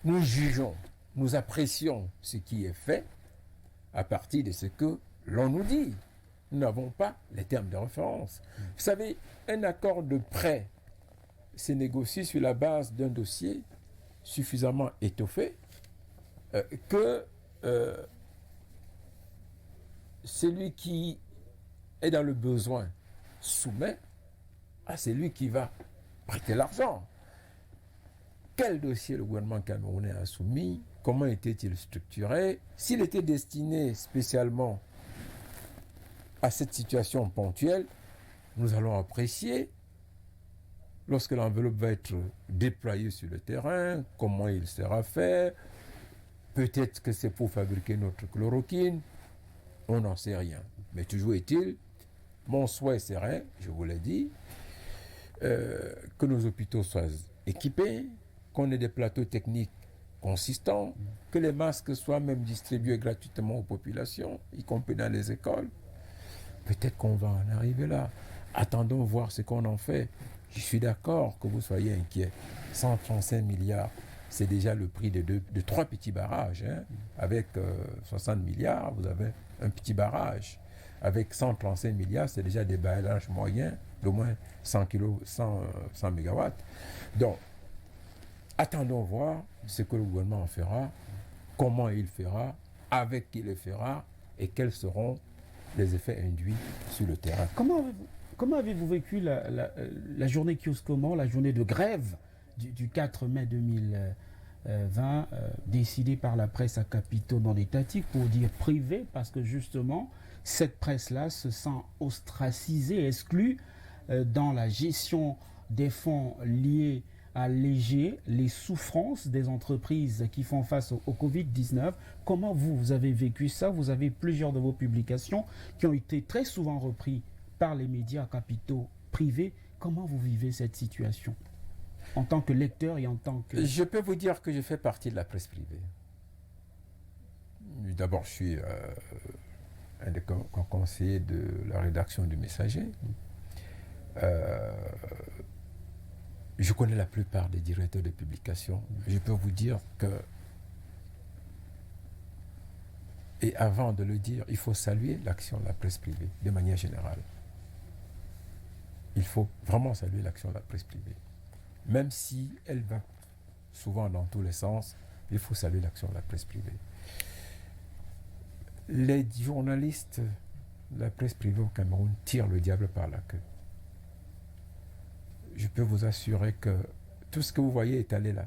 Nous jugeons, nous apprécions ce qui est fait à partir de ce que l'on nous dit. Nous n'avons pas les termes de référence. Vous savez, un accord de prêt se négocie sur la base d'un dossier suffisamment étoffé que celui qui est dans le besoin soumet à celui qui va prêter l'argent. Quel dossier le gouvernement camerounais a soumis? Comment était-il structuré? S'il était destiné spécialement à cette situation ponctuelle, nous allons apprécier lorsque l'enveloppe va être déployée sur le terrain, comment il sera fait. Peut-être que c'est pour fabriquer notre chloroquine, on n'en sait rien. Mais toujours est-il, mon souhait serait, je vous l'ai dit, que nos hôpitaux soient équipés, qu'on ait des plateaux techniques consistants, que les masques soient même distribués gratuitement aux populations, y compris dans les écoles. Peut-être qu'on va en arriver là. Attendons voir ce qu'on en fait. Je suis d'accord que vous soyez inquiets. 135 milliards, c'est déjà le prix de 3 petits barrages. Hein. Avec 60 milliards, vous avez un petit barrage. Avec 135 milliards, c'est déjà des barrages moyens d'au moins 100 mégawatts. Donc, attendons voir ce que le gouvernement fera, comment il fera, avec qui il le fera et quels seront les effets induits sur le terrain. Comment avez-vous vécu la journée kioscoman, la journée de grève du 4 mai 2020, décidée par la presse à capitaux non étatiques, pour dire privée, parce que justement, cette presse-là se sent ostracisée, exclue dans la gestion des fonds liés à alléger les souffrances des entreprises qui font face au Covid-19. Comment vous avez vécu ça? Vous avez plusieurs de vos publications qui ont été très souvent reprises par les médias capitaux privés. Comment vous vivez cette situation en tant que lecteur et en tant que... Je peux vous dire que je fais partie de la presse privée. D'abord, je suis un des conseillers de la rédaction du Messager. Je connais la plupart des directeurs de publication. Je peux vous dire que, et avant de le dire, il faut saluer l'action de la presse privée de manière générale. Il faut vraiment saluer l'action de la presse privée. Même si elle va souvent dans tous les sens, il faut saluer l'action de la presse privée. Les journalistes de la presse privée au Cameroun tirent le diable par la queue. Je peux vous assurer que tout ce que vous voyez étalé là,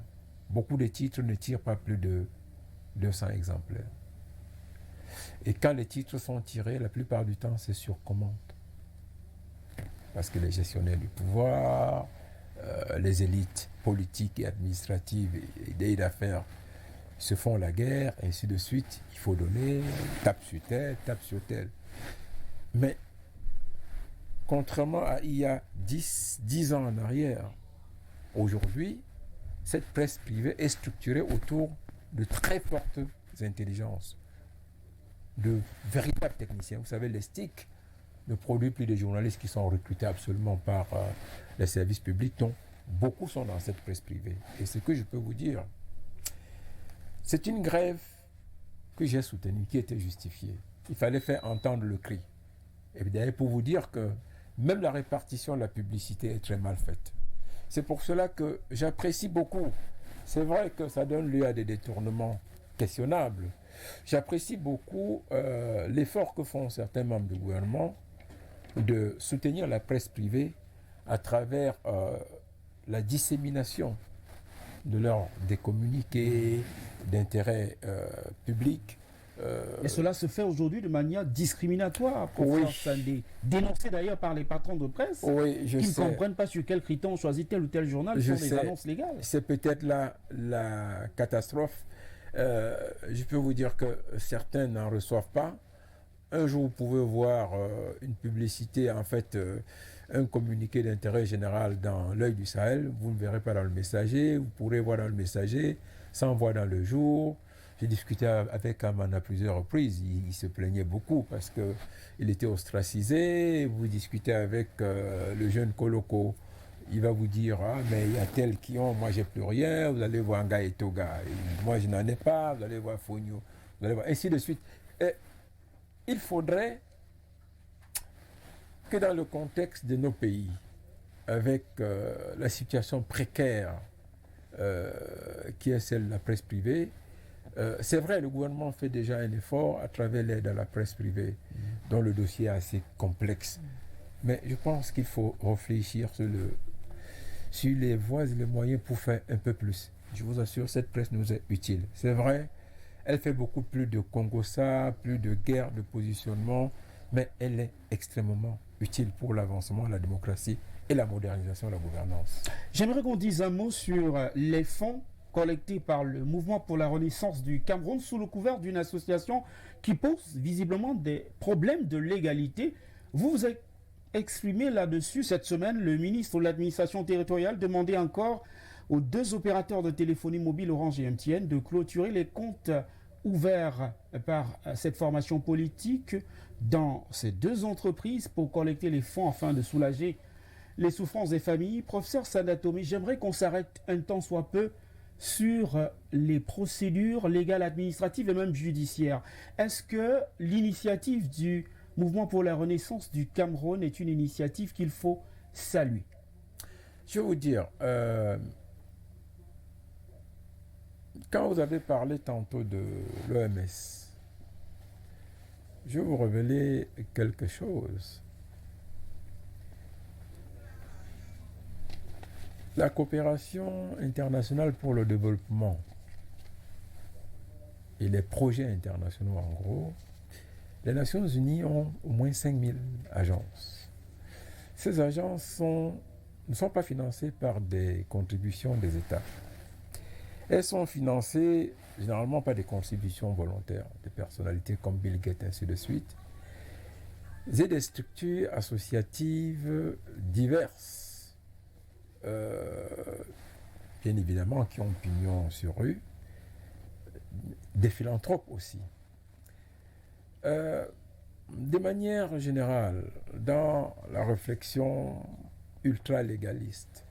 beaucoup de titres ne tirent pas plus de 200 exemplaires. Et quand les titres sont tirés, la plupart du temps, c'est sur commande. Parce que les gestionnaires du pouvoir, les élites politiques et administratives et d'affaires se font la guerre, et ainsi de suite. Il faut donner, tape sur tel. Mais contrairement à il y a 10 ans en arrière, aujourd'hui, cette presse privée est structurée autour de très fortes intelligences, de véritables techniciens. Vous savez, les STIC ne produisent plus des journalistes qui sont recrutés absolument par les services publics, dont beaucoup sont dans cette presse privée. Et ce que je peux vous dire, c'est une grève que j'ai soutenue, qui était justifiée. Il fallait faire entendre le cri. Et d'ailleurs, pour vous dire que même la répartition de la publicité est très mal faite. C'est pour cela que j'apprécie beaucoup. C'est vrai que ça donne lieu à des détournements questionnables. J'apprécie beaucoup l'effort que font certains membres du gouvernement de soutenir la presse privée à travers la dissémination des communiqués d'intérêt public. Et cela se fait aujourd'hui de manière discriminatoire, professeur Sandé, dénoncé d'ailleurs par les patrons de presse, qui ne comprennent pas sur quel critère on choisit tel ou tel journal sur des annonces légales. C'est peut-être là la catastrophe. Je peux vous dire que certains n'en reçoivent pas. Un jour, vous pouvez voir une publicité, en fait, un communiqué d'intérêt général dans l'Œil du Sahel. Vous ne verrez pas dans le Messager. Vous pourrez voir dans le Messager, sans voir dans le Jour. J'ai discuté avec Aman à plusieurs reprises. Il se plaignait beaucoup parce qu'il était ostracisé. Vous discutez avec le jeune Koloko. Il va vous dire, ah, mais il y a tel qui ont, moi j'ai plus rien. Vous allez voir Nga et Toga. Et moi je n'en ai pas. Vous allez voir Fogno. Vous allez voir, ainsi de suite. Et il faudrait que dans le contexte de nos pays, avec la situation précaire qui est celle de la presse privée, c'est vrai, le gouvernement fait déjà un effort à travers l'aide à la presse privée, dont le dossier est assez complexe. Mais je pense qu'il faut réfléchir sur les voies et les moyens pour faire un peu plus. Je vous assure, cette presse nous est utile. C'est vrai, elle fait beaucoup plus de Congossa, plus de guerre de positionnement, mais elle est extrêmement utile pour l'avancement de la démocratie et la modernisation de la gouvernance. J'aimerais qu'on dise un mot sur les fonds collectés par le Mouvement pour la Renaissance du Cameroun sous le couvert d'une association qui pose visiblement des problèmes de légalité. Vous vous êtes exprimé là-dessus cette semaine. Le ministre de l'administration territoriale demandait encore aux deux opérateurs de téléphonie mobile Orange et MTN de clôturer les comptes ouverts par cette formation politique dans ces deux entreprises pour collecter les fonds afin de soulager les souffrances des familles. Professeur Sandatomé, j'aimerais qu'on s'arrête un temps soit peu sur les procédures légales, administratives et même judiciaires. Est-ce que l'initiative du Mouvement pour la Renaissance du Cameroun est une initiative qu'il faut saluer? Je vais vous dire, quand vous avez parlé tantôt de l'OMS, je vais vous révéler quelque chose. La coopération internationale pour le développement et les projets internationaux en gros, les Nations Unies ont au moins 5000 agences. Ces agences ne sont pas financées par des contributions des États. Elles sont financées généralement par des contributions volontaires, des personnalités comme Bill Gates, ainsi de suite, et des structures associatives diverses. Bien évidemment, qui ont pignon sur rue, des philanthropes aussi. De manière générale, dans la réflexion ultra-légaliste,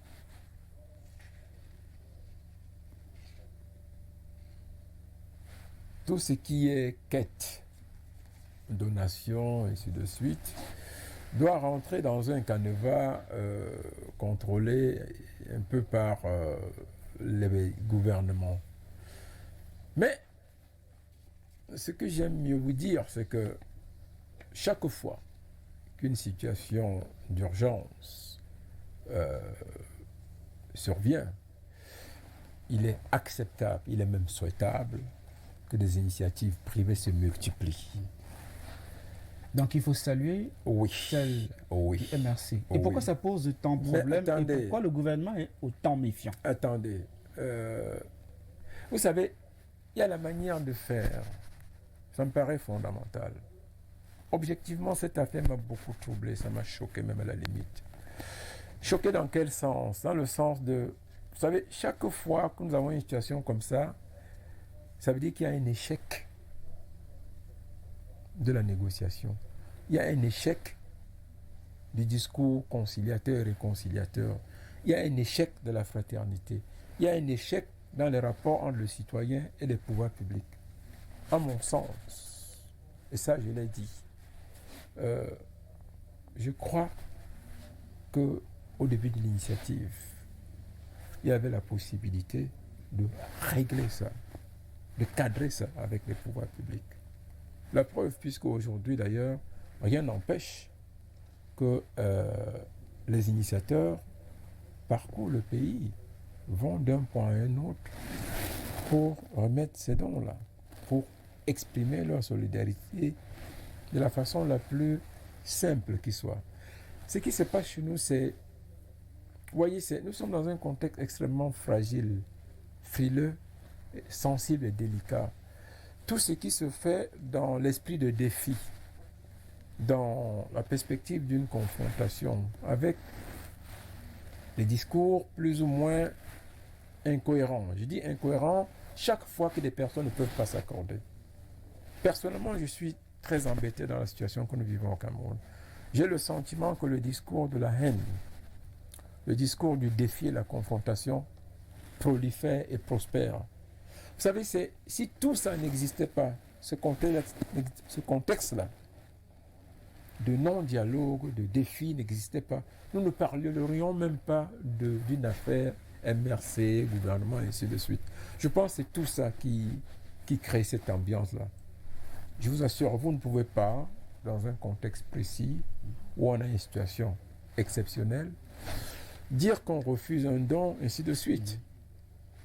tout ce qui est quête, donation, ainsi de suite, doit rentrer dans un canevas contrôlé un peu par les gouvernements. Mais ce que j'aime mieux vous dire, c'est que chaque fois qu'une situation d'urgence survient, il est acceptable, il est même souhaitable que des initiatives privées se multiplient. Donc il faut saluer celle oui. MRC. Et pourquoi ça pose tant de problèmes et pourquoi le gouvernement est autant méfiant? Attendez, vous savez, il y a la manière de faire. Ça me paraît fondamental. Objectivement, cette affaire m'a beaucoup troublé, ça m'a choqué même à la limite. Choqué dans quel sens? Dans le sens de, vous savez, chaque fois que nous avons une situation comme ça, ça veut dire qu'il y a un échec de la négociation. Il y a un échec du discours conciliateur et réconciliateur. Il y a un échec de la fraternité. Il y a un échec dans les rapports entre le citoyen et les pouvoirs publics. À mon sens, et ça je l'ai dit, je crois qu'au début de l'initiative, il y avait la possibilité de régler ça, de cadrer ça avec les pouvoirs publics. La preuve, puisqu'aujourd'hui d'ailleurs, rien n'empêche que les initiateurs parcourent le pays, vont d'un point à un autre pour remettre ces dons-là, pour exprimer leur solidarité de la façon la plus simple qui soit. Ce qui se passe chez nous, c'est, vous voyez, nous sommes dans un contexte extrêmement fragile, frileux, sensible et délicat. Tout ce qui se fait dans l'esprit de défi, dans la perspective d'une confrontation avec des discours plus ou moins incohérents. Je dis incohérents chaque fois que des personnes ne peuvent pas s'accorder. Personnellement, je suis très embêté dans la situation que nous vivons au Cameroun. J'ai le sentiment que le discours de la haine, le discours du défi et la confrontation prolifère et prospère. Vous savez, si tout ça n'existait pas, ce contexte-là, de non-dialogue, de défi n'existait pas, nous ne parlerions même pas d'une affaire MRC, gouvernement, et ainsi de suite. Je pense que c'est tout ça qui crée cette ambiance-là. Je vous assure, vous ne pouvez pas, dans un contexte précis, où on a une situation exceptionnelle, dire qu'on refuse un don, ainsi de suite,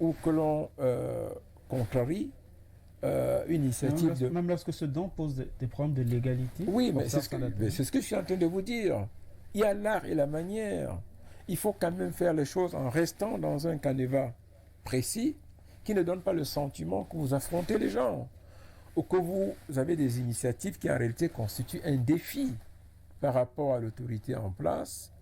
ou que l'on contrarie une initiative même lorsque ce don pose des problèmes de légalité. Oui, mais c'est ce que je suis en train de vous dire. Il y a l'art et la manière. Il faut quand même faire les choses en restant dans un canevas précis qui ne donne pas le sentiment que vous affrontez les gens ou que vous avez des initiatives qui en réalité constituent un défi par rapport à l'autorité en place,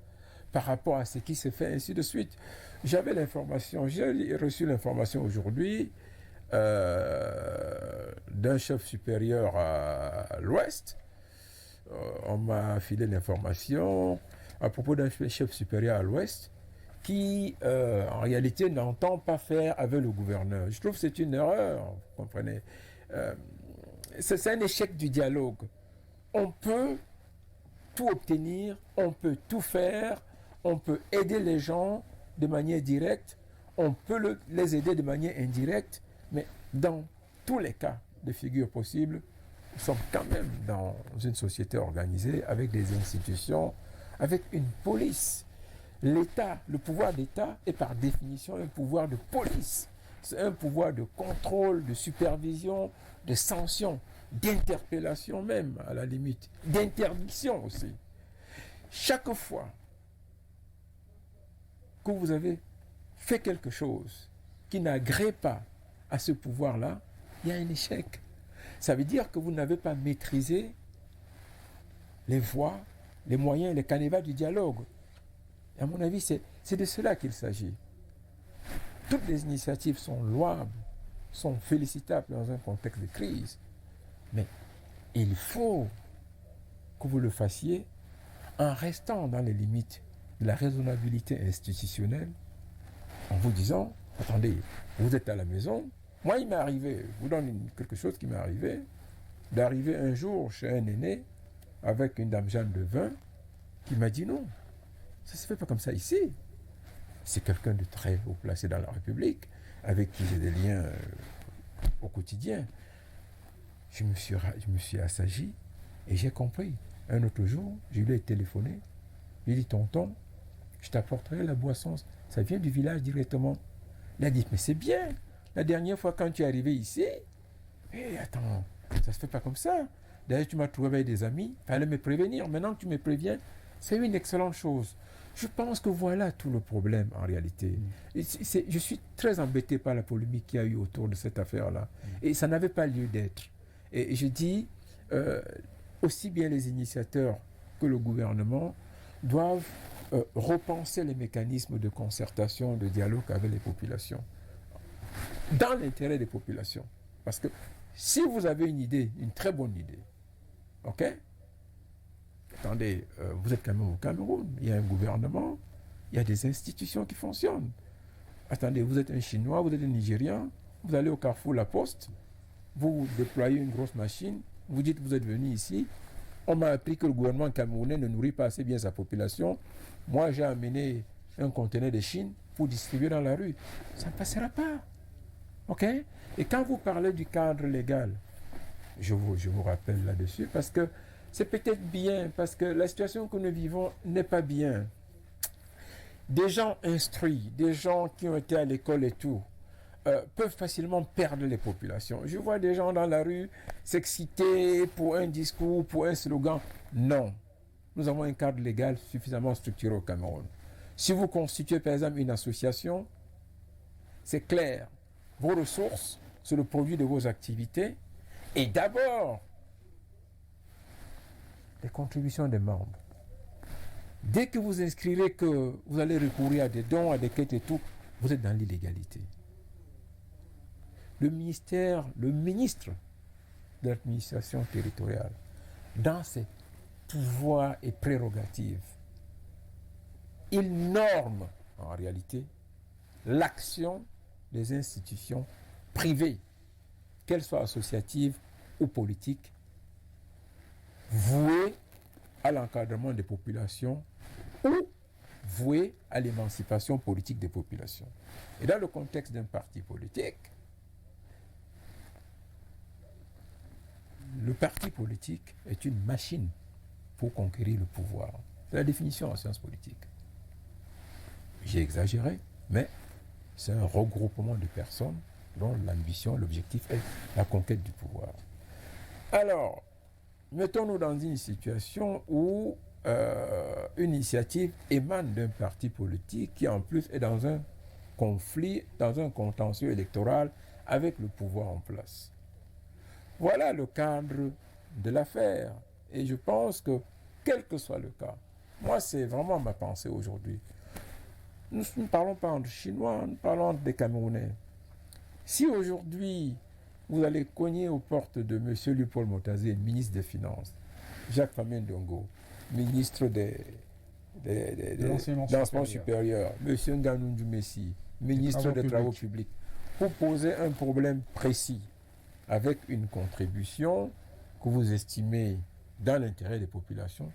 par rapport à ce qui se fait, ainsi de suite. J'avais l'information, j'ai reçu l'information aujourd'hui d'un chef supérieur à l'Ouest. On m'a filé l'information à propos d'un chef supérieur à l'Ouest qui, en réalité, n'entend pas faire avec le gouverneur. Je trouve que c'est une erreur, vous comprenez. C'est un échec du dialogue. On peut tout obtenir, on peut tout faire, on peut aider les gens de manière directe, on peut les aider de manière indirecte, mais dans tous les cas de figure possible, nous sommes quand même dans une société organisée avec des institutions, avec une police. L'État, le pouvoir d'État est par définition un pouvoir de police. C'est un pouvoir de contrôle, de supervision, de sanction, d'interpellation même à la limite, d'interdiction aussi. Chaque fois que vous avez fait quelque chose qui n'agrée pas à ce pouvoir-là, il y a un échec. Ça veut dire que vous n'avez pas maîtrisé les voies, les moyens, les canevas du dialogue. Et à mon avis, c'est de cela qu'il s'agit. Toutes les initiatives sont louables, sont félicitables dans un contexte de crise. Mais il faut que vous le fassiez en restant dans les limites de la raisonnabilité institutionnelle, en vous disant, attendez, vous êtes à la maison, moi il m'est arrivé, je vous donne quelque chose qui m'est arrivé, d'arriver un jour chez un aîné avec une dame Jeanne de vin qui m'a dit non, ça ne se fait pas comme ça ici. C'est quelqu'un de très haut placé dans la République, avec qui j'ai des liens au quotidien. Je me suis assagi et j'ai compris. Un autre jour, je lui ai téléphoné, je lui ai dit, tonton, je t'apporterai la boisson, ça vient du village directement. Il a dit, mais c'est bien, la dernière fois quand tu es arrivé ici, attends, ça ne se fait pas comme ça. D'ailleurs, tu m'as trouvé avec des amis, il fallait me prévenir. Maintenant que tu me préviens, c'est une excellente chose. Je pense que voilà tout le problème en réalité. Je suis très embêté par la polémique qu'il y a eu autour de cette affaire-là. Et ça n'avait pas lieu d'être. Et je dis, aussi bien les initiateurs que le gouvernement doivent repenser les mécanismes de concertation, de dialogue avec les populations, dans l'intérêt des populations. Parce que si vous avez une idée, une très bonne idée, ok? Attendez, vous êtes quand même au Cameroun, il y a un gouvernement, il y a des institutions qui fonctionnent. Attendez, vous êtes un Chinois, vous êtes un Nigérien, vous allez au Carrefour La Poste, vous déployez une grosse machine, vous dites que vous êtes venu ici, on m'a appris que le gouvernement camerounais ne nourrit pas assez bien sa population, moi j'ai amené un conteneur de Chine pour distribuer dans la rue. Ça ne passera pas. Ok? Et quand vous parlez du cadre légal, je vous rappelle là-dessus, parce que c'est peut-être bien, parce que la situation que nous vivons n'est pas bien. Des gens instruits, des gens qui ont été à l'école et tout, peuvent facilement perdre les populations. Je vois des gens dans la rue s'exciter pour un discours, pour un slogan. Non. Nous avons un cadre légal suffisamment structuré au Cameroun. Si vous constituez par exemple une association, c'est clair. Vos ressources, c'est le produit de vos activités. Et d'abord, les contributions des membres. Dès que vous inscrirez que vous allez recourir à des dons, à des quêtes et tout, vous êtes dans l'illégalité. Le ministre de l'administration territoriale, dans ses pouvoirs et prérogatives, il norme en réalité l'action des institutions privées, qu'elles soient associatives ou politiques, vouées à l'encadrement des populations ou vouées à l'émancipation politique des populations. Et dans le contexte d'un parti politique, le parti politique est une machine pour conquérir le pouvoir. C'est la définition en sciences politiques. J'ai exagéré, mais c'est un regroupement de personnes dont l'ambition, l'objectif est la conquête du pouvoir. Alors, mettons-nous dans une situation où une initiative émane d'un parti politique qui en plus est dans un conflit, dans un contentieux électoral avec le pouvoir en place. Voilà le cadre de l'affaire. Et je pense que, quel que soit le cas, moi c'est vraiment ma pensée aujourd'hui. Nous ne parlons pas entre Chinois, nous parlons des Camerounais. Si aujourd'hui, vous allez cogner aux portes de M. Luc-Paul Motazé, ministre des Finances, Jacques Famin Dongo, ministre de l'enseignement supérieur, M. Nganou Messi, ministre des Travaux publics, pour poser un problème précis avec une contribution que vous estimez dans l'intérêt des populations,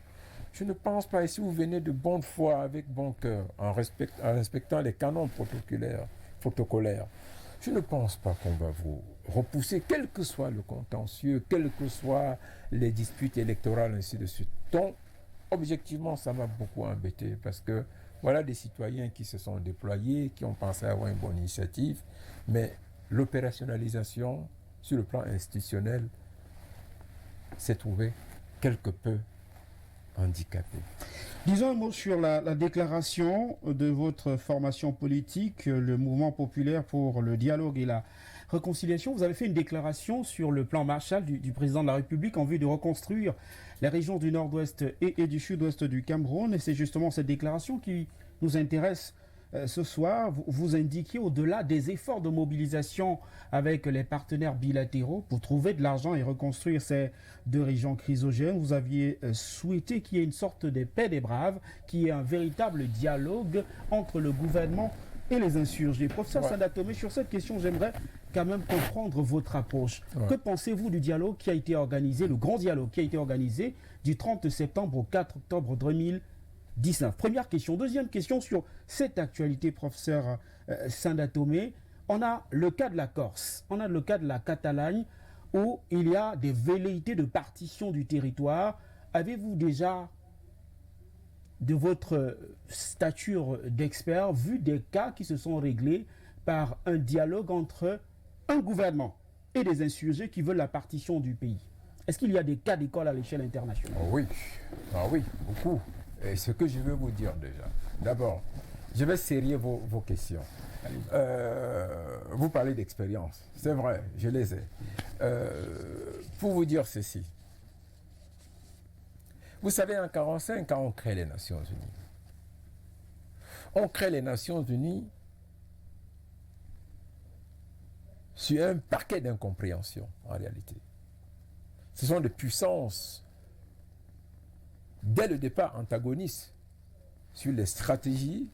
je ne pense pas, et si vous venez de bonne foi, avec bon cœur, en respectant les canons protocolaires, je ne pense pas qu'on va vous repousser, quel que soit le contentieux, quelles que soient les disputes électorales, ainsi de suite. Donc, objectivement, ça m'a beaucoup embêté, parce que voilà des citoyens qui se sont déployés, qui ont pensé avoir une bonne initiative, mais l'opérationnalisation, sur le plan institutionnel, s'est trouvée quelque peu handicapé. Disons un mot sur la déclaration de votre formation politique, le Mouvement populaire pour le dialogue et la réconciliation. Vous avez fait une déclaration sur le plan Marshall du président de la République en vue de reconstruire les régions du nord-ouest et du sud-ouest du Cameroun. Et c'est justement cette déclaration qui nous intéresse ce soir. Vous indiquiez, au-delà des efforts de mobilisation avec les partenaires bilatéraux pour trouver de l'argent et reconstruire ces deux régions chrysogènes, vous aviez souhaité qu'il y ait une sorte de paix des braves, qu'il y ait un véritable dialogue entre le gouvernement et les insurgés. Professeur Sandatomé, sur cette question, j'aimerais quand même comprendre votre approche. Que pensez-vous du dialogue qui a été organisé, le grand dialogue qui a été organisé du 30 septembre au 4 octobre 2019? Première question. Deuxième question sur cette actualité, professeur Sandatomé. On a le cas de la Corse, on a le cas de la Catalogne, où il y a des velléités de partition du territoire. Avez-vous déjà, de votre stature d'expert, vu des cas qui se sont réglés par un dialogue entre un gouvernement et des insurgés qui veulent la partition du pays? Est-ce qu'il y a des cas d'école à l'échelle internationale? Oui, beaucoup. Et ce que je veux vous dire déjà, d'abord, je vais serrer vos questions. Vous parlez d'expérience, c'est vrai, je les ai. Pour vous dire ceci, vous savez, en 1945, quand on crée les Nations Unies, on crée les Nations Unies sur un paquet d'incompréhensions, en réalité. Ce sont des puissances, dès le départ, antagonistes sur les stratégies,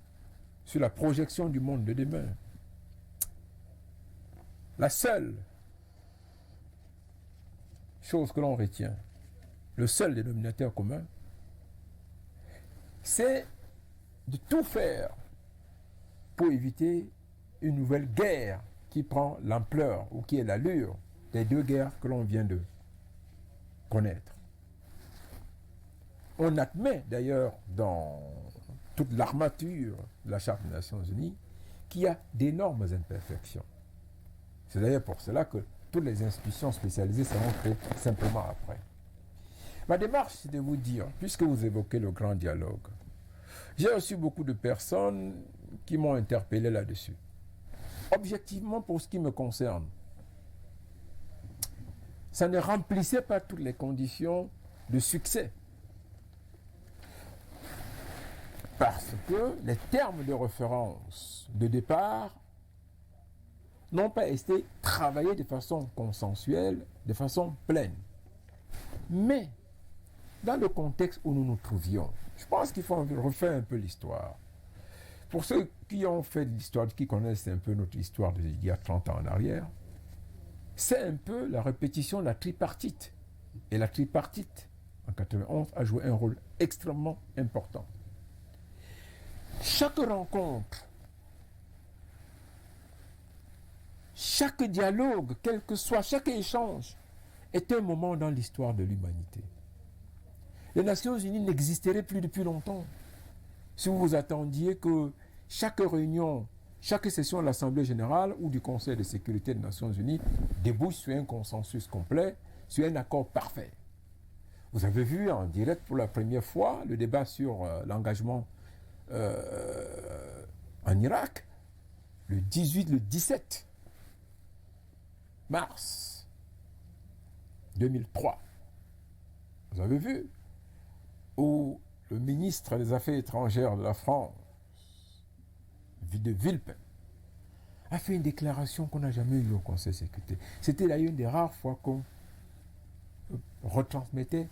sur la projection du monde de demain. La seule chose que l'on retient, le seul dénominateur commun, c'est de tout faire pour éviter une nouvelle guerre qui prend l'ampleur ou qui est l'allure des deux guerres que l'on vient de connaître. On admet d'ailleurs dans toute l'armature de la Charte des Nations Unies qu'il y a d'énormes imperfections. C'est d'ailleurs pour cela que toutes les institutions spécialisées seront créées simplement après. Ma démarche, c'est de vous dire, puisque vous évoquez le grand dialogue, j'ai reçu beaucoup de personnes qui m'ont interpellé là-dessus. Objectivement, pour ce qui me concerne, ça ne remplissait pas toutes les conditions de succès. Parce que les termes de référence de départ n'ont pas été travaillés de façon consensuelle, de façon pleine. Mais, dans le contexte où nous nous trouvions, je pense qu'il faut refaire un peu l'histoire. Pour ceux qui ont fait l'histoire, qui connaissent un peu notre histoire d'il y a 30 ans en arrière, c'est un peu la répétition de la tripartite. Et la tripartite, en 1991, a joué un rôle extrêmement important. Chaque rencontre, chaque dialogue, quel que soit, chaque échange, est un moment dans l'histoire de l'humanité. Les Nations Unies n'existeraient plus depuis longtemps. Si vous vous attendiez que chaque réunion, chaque session de l'Assemblée générale ou du Conseil de sécurité des Nations Unies débouche sur un consensus complet, sur un accord parfait. Vous avez vu en direct pour la première fois le débat sur l'engagement en Irak, le 17 mars 2003. Vous avez vu où le ministre des Affaires étrangères de la France, de Villepin, a fait une déclaration qu'on n'a jamais eue au Conseil de sécurité. C'était là une des rares fois qu'on retransmettait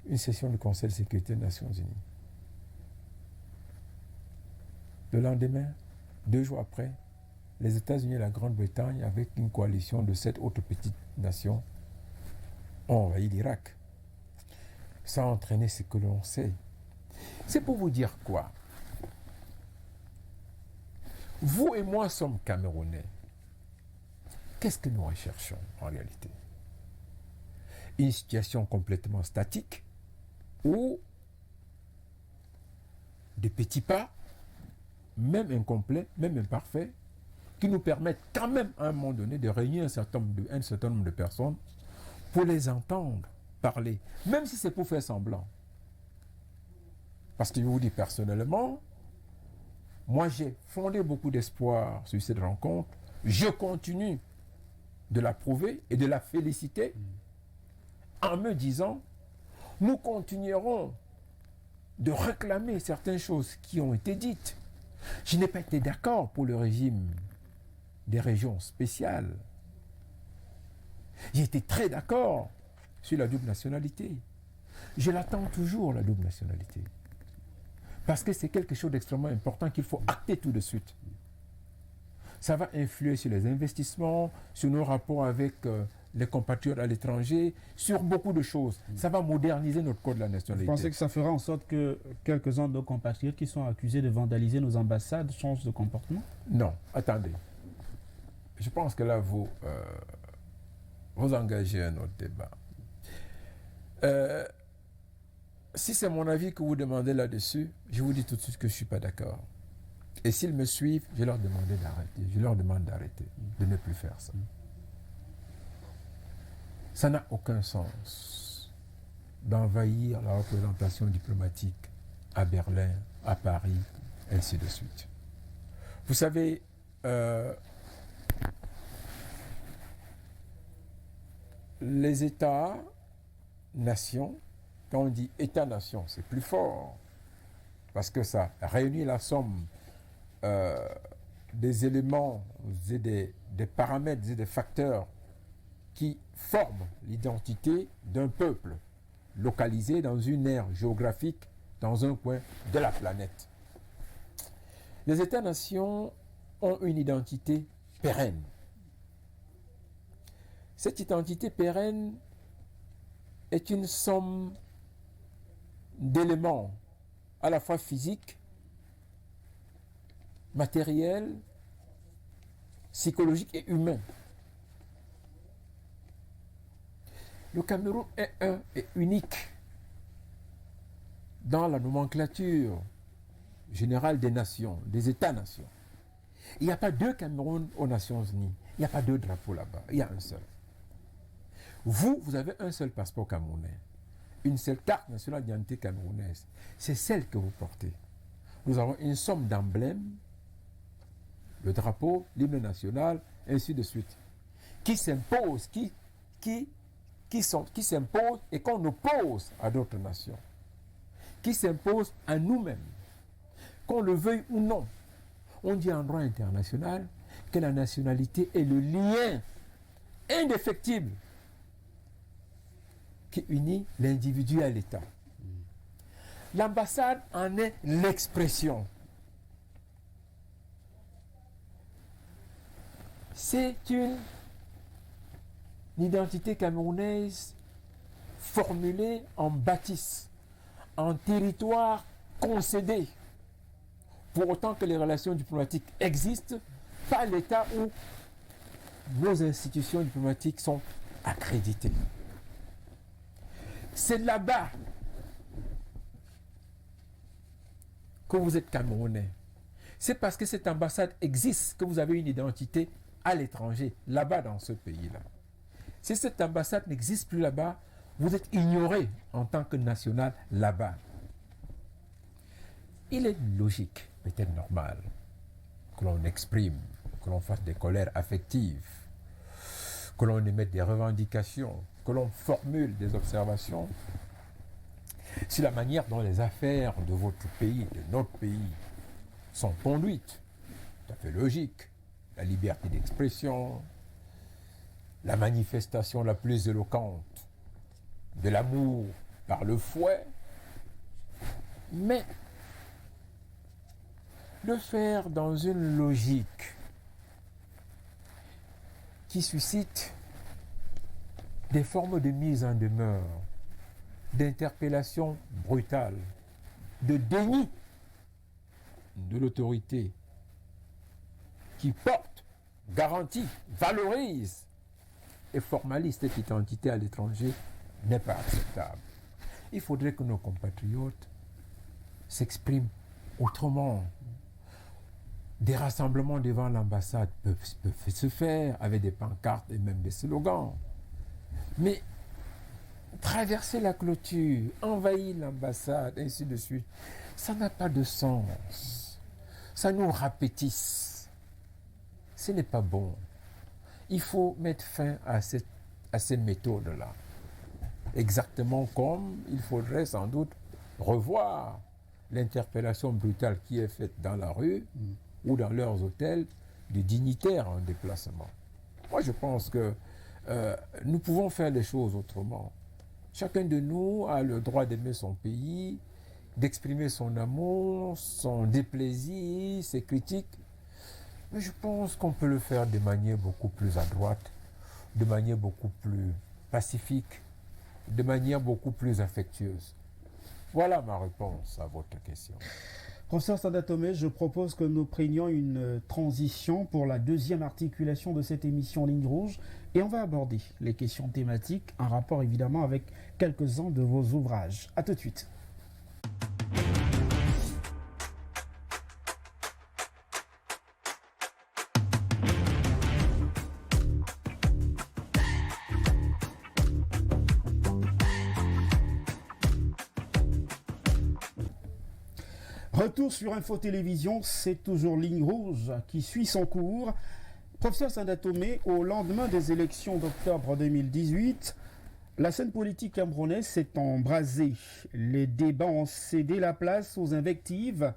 une session du Conseil de sécurité des Nations Unies. Le lendemain, 2 jours après, les États-Unis et la Grande-Bretagne, avec une coalition de 7 autres petites nations, ont envahi l'Irak. Ça a entraîné ce que l'on sait. C'est pour vous dire quoi? Vous et moi sommes Camerounais. Qu'est-ce que nous recherchons en réalité? Une situation complètement statique ou des petits pas, même incomplets, même imparfaits, qui nous permettent quand même à un moment donné de réunir un certain nombre de personnes pour les entendre parler, même si c'est pour faire semblant. Parce que je vous dis personnellement, moi j'ai fondé beaucoup d'espoir sur cette rencontre, je continue de l'approuver et de la féliciter en me disant, nous continuerons de réclamer certaines choses qui ont été dites. Je n'ai pas été d'accord pour le régime des régions spéciales. J'ai été très d'accord sur la double nationalité. Je l'attends toujours, la double nationalité. Parce que c'est quelque chose d'extrêmement important qu'il faut acter tout de suite. Ça va influer sur les investissements, sur nos rapports avec les compatriotes à l'étranger, sur beaucoup de choses. Ça va moderniser notre code de la nationalité. Vous pensez que ça fera en sorte que quelques-uns de nos compatriotes qui sont accusés de vandaliser nos ambassades changent de comportement? Non, attendez. Je pense que là, vous engagez un autre débat. Si c'est mon avis que vous demandez là-dessus, je vous dis tout de suite que je ne suis pas d'accord. Et s'ils me suivent, je leur demande d'arrêter. Je leur demande d'arrêter, de ne plus faire ça. Ça n'a aucun sens d'envahir la représentation diplomatique à Berlin, à Paris, ainsi de suite. Vous savez, les États-nations, quand on dit État-nation, c'est plus fort, parce que ça réunit la somme des éléments et des paramètres et des facteurs qui forment l'identité d'un peuple localisé dans une aire géographique, dans un coin de la planète. Les États-nations ont une identité pérenne. Cette identité pérenne est une somme d'éléments à la fois physiques, matériels, psychologiques et humains. Le Cameroun est un et unique dans la nomenclature générale des nations, des États-nations. Il n'y a pas deux Cameroun aux Nations Unies. Il n'y a pas deux drapeaux là-bas. Il y a un seul. Vous avez un seul passeport camerounais, une seule carte nationale d'identité camerounaise. C'est celle que vous portez. Nous avons une somme d'emblèmes, le drapeau, l'hymne national, ainsi de suite, qui s'imposent, qui s'imposent et qu'on oppose à d'autres nations, qui s'imposent à nous-mêmes, qu'on le veuille ou non. On dit en droit international que la nationalité est le lien indéfectible qui unit l'individu à l'État. L'ambassade en est l'expression. C'est une identité camerounaise formulée en bâtisse, en territoire concédé. Pour autant que les relations diplomatiques existent, pas l'État où nos institutions diplomatiques sont accréditées. C'est là-bas que vous êtes Camerounais. C'est parce que cette ambassade existe que vous avez une identité à l'étranger, là-bas dans ce pays-là. Si cette ambassade n'existe plus là-bas, vous êtes ignoré en tant que national là-bas. Il est logique, peut-être normal, que l'on exprime, que l'on fasse des colères affectives, que l'on émette des revendications, que l'on formule des observations sur la manière dont les affaires de votre pays, de notre pays, sont conduites. Tout à fait logique. La liberté d'expression, la manifestation la plus éloquente de l'amour par le fouet, mais le faire dans une logique qui suscite des formes de mise en demeure, d'interpellation brutale, de déni de l'autorité qui porte, garantit, valorise et formalise cette identité à l'étranger n'est pas acceptable. Il faudrait que nos compatriotes s'expriment autrement. Des rassemblements devant l'ambassade peuvent se faire avec des pancartes et même des slogans. Mais traverser la clôture, envahir l'ambassade, ainsi de suite, ça n'a pas de sens. Ça nous rapétisse. Ce n'est pas bon. Il faut mettre fin à ces méthodes-là. Exactement comme il faudrait sans doute revoir l'interpellation brutale qui est faite dans la rue ou dans leurs hôtels de dignitaires en déplacement. Moi, je pense que nous pouvons faire les choses autrement. Chacun de nous a le droit d'aimer son pays, d'exprimer son amour, son déplaisir, ses critiques. Mais je pense qu'on peut le faire de manière beaucoup plus adroite, de manière beaucoup plus pacifique, de manière beaucoup plus affectueuse. Voilà ma réponse à votre question. Professeur Sanda Tomé, je propose que nous prenions une transition pour la deuxième articulation de cette émission Ligne Rouge et on va aborder les questions thématiques en rapport évidemment avec quelques-uns de vos ouvrages. A tout de suite. Retour sur Info Télévision, c'est toujours Ligne Rouge qui suit son cours. Professeur Sanda Tomé, au lendemain des élections d'octobre 2018, la scène politique camerounaise s'est embrasée. Les débats ont cédé la place aux invectives.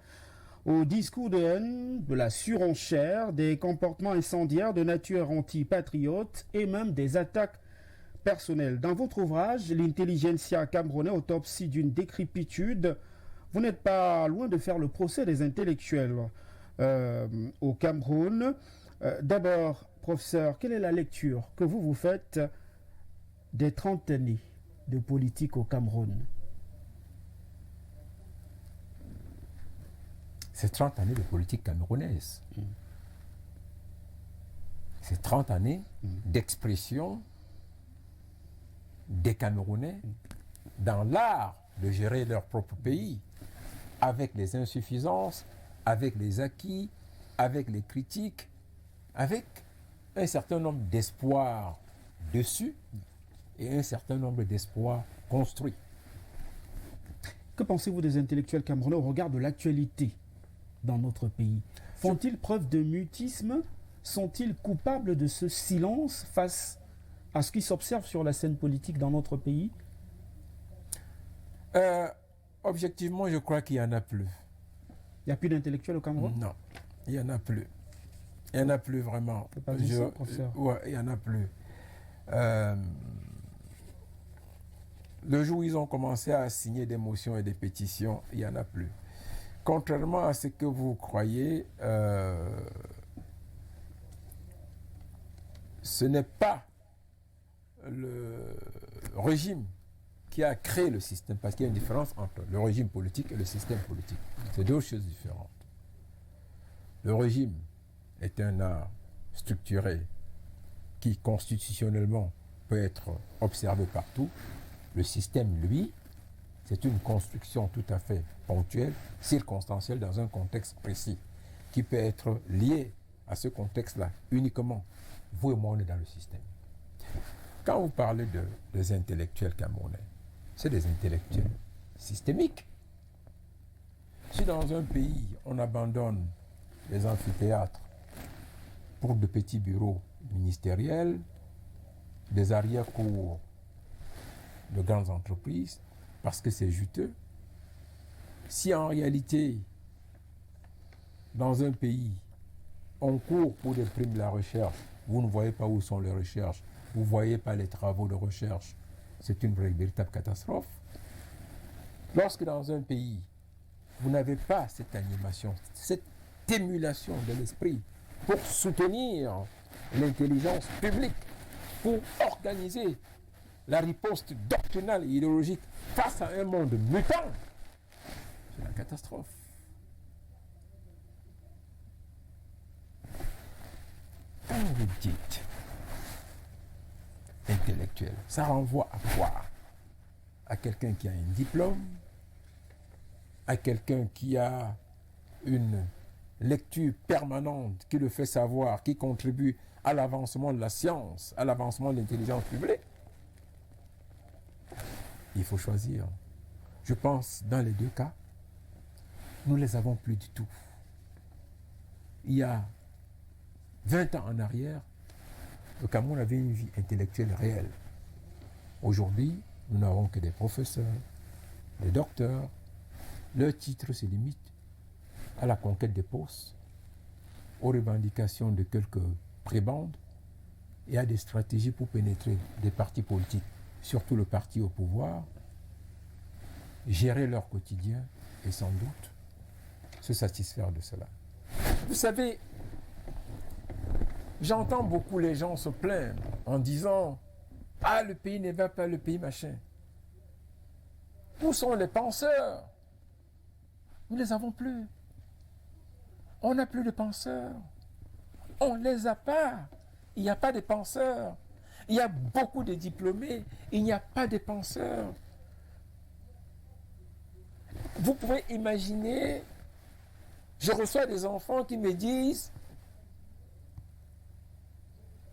Au discours de haine, de la surenchère, des comportements incendiaires de nature anti-patriote et même des attaques personnelles. Dans votre ouvrage, L'intelligentsia camerounais, autopsie d'une décrépitude, vous n'êtes pas loin de faire le procès des intellectuels au Cameroun. D'abord, professeur, quelle est la lecture que vous faites des 30 années de politique au Cameroun? C'est 30 années de politique camerounaise. C'est 30 années d'expression des Camerounais dans l'art de gérer leur propre pays, avec les insuffisances, avec les acquis, avec les critiques, avec un certain nombre d'espoirs dessus et un certain nombre d'espoirs construits. Que pensez-vous des intellectuels camerounais au regard de l'actualité dans notre pays? Font-ils preuve de mutisme? Sont-ils coupables de ce silence face à ce qui s'observe sur la scène politique dans notre pays? Objectivement, je crois qu'il n'y en a plus. Il n'y a plus d'intellectuels au Cameroun? Non, il n'y en a plus. Il n'y en a plus vraiment. C'est pas ça, professeur. Ouais, il n'y en a plus. Le jour où ils ont commencé à signer des motions et des pétitions, il n'y en a plus. Contrairement à ce que vous croyez, ce n'est pas le régime qui a créé le système, parce qu'il y a une différence entre le régime politique et le système politique. C'est deux choses différentes. Le régime est un art structuré qui constitutionnellement peut être observé partout. Le système, lui, c'est une construction tout à fait ponctuelle, circonstancielle, dans un contexte précis, qui peut être lié à ce contexte-là uniquement. Vous et moi, on est dans le système. Quand vous parlez des intellectuels camerounais, c'est des intellectuels systémiques. Si dans un pays, on abandonne les amphithéâtres pour de petits bureaux ministériels, des arrière-cours de grandes entreprises, parce que c'est juteux, si en réalité, dans un pays, on court pour des primes de la recherche, vous ne voyez pas où sont les recherches, vous ne voyez pas les travaux de recherche, c'est une véritable catastrophe. Lorsque dans un pays, vous n'avez pas cette animation, cette émulation de l'esprit pour soutenir l'intelligence publique, pour organiser la riposte doctrinale et idéologique face à un monde mutant, c'est la catastrophe. Quand vous dites intellectuel, ça renvoie à quoi? À quelqu'un qui a un diplôme, à quelqu'un qui a une lecture permanente qui le fait savoir, qui contribue à l'avancement de la science, à l'avancement de l'intelligence publique. Il faut choisir. Je pense, dans les deux cas, nous ne les avons plus du tout. Il y a 20 ans en arrière, le Cameroun avait une vie intellectuelle réelle. Aujourd'hui, nous n'avons que des professeurs, des docteurs. Leur titre se limite à la conquête des postes, aux revendications de quelques prébendes et à des stratégies pour pénétrer des partis politiques, surtout le parti au pouvoir, gérer leur quotidien et sans doute se satisfaire de cela. Vous savez, j'entends beaucoup les gens se plaindre en disant « Ah, le pays ne va pas, le pays machin ». Où sont les penseurs? Nous ne les avons plus. On n'a plus de penseurs. On ne les a pas. Il n'y a pas de penseurs. Il y a beaucoup de diplômés. Il n'y a pas de penseurs. Vous pouvez imaginer, je reçois des enfants qui me disent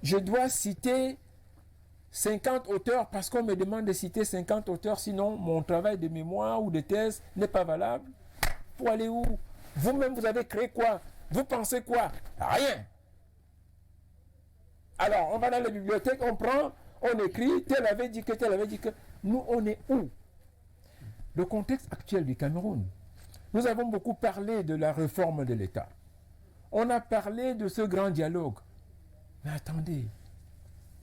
je dois citer 50 auteurs parce qu'on me demande de citer 50 auteurs, sinon mon travail de mémoire ou de thèse n'est pas valable. Pour aller où? Vous-même, vous avez créé quoi? Vous pensez quoi? Rien. Alors, on va dans la bibliothèque, on prend, on écrit, tel avait dit que, tel avait dit que. Nous, on est où? Le contexte actuel du Cameroun Nous avons beaucoup parlé de la réforme de l'État. On a parlé de ce grand dialogue. Mais attendez,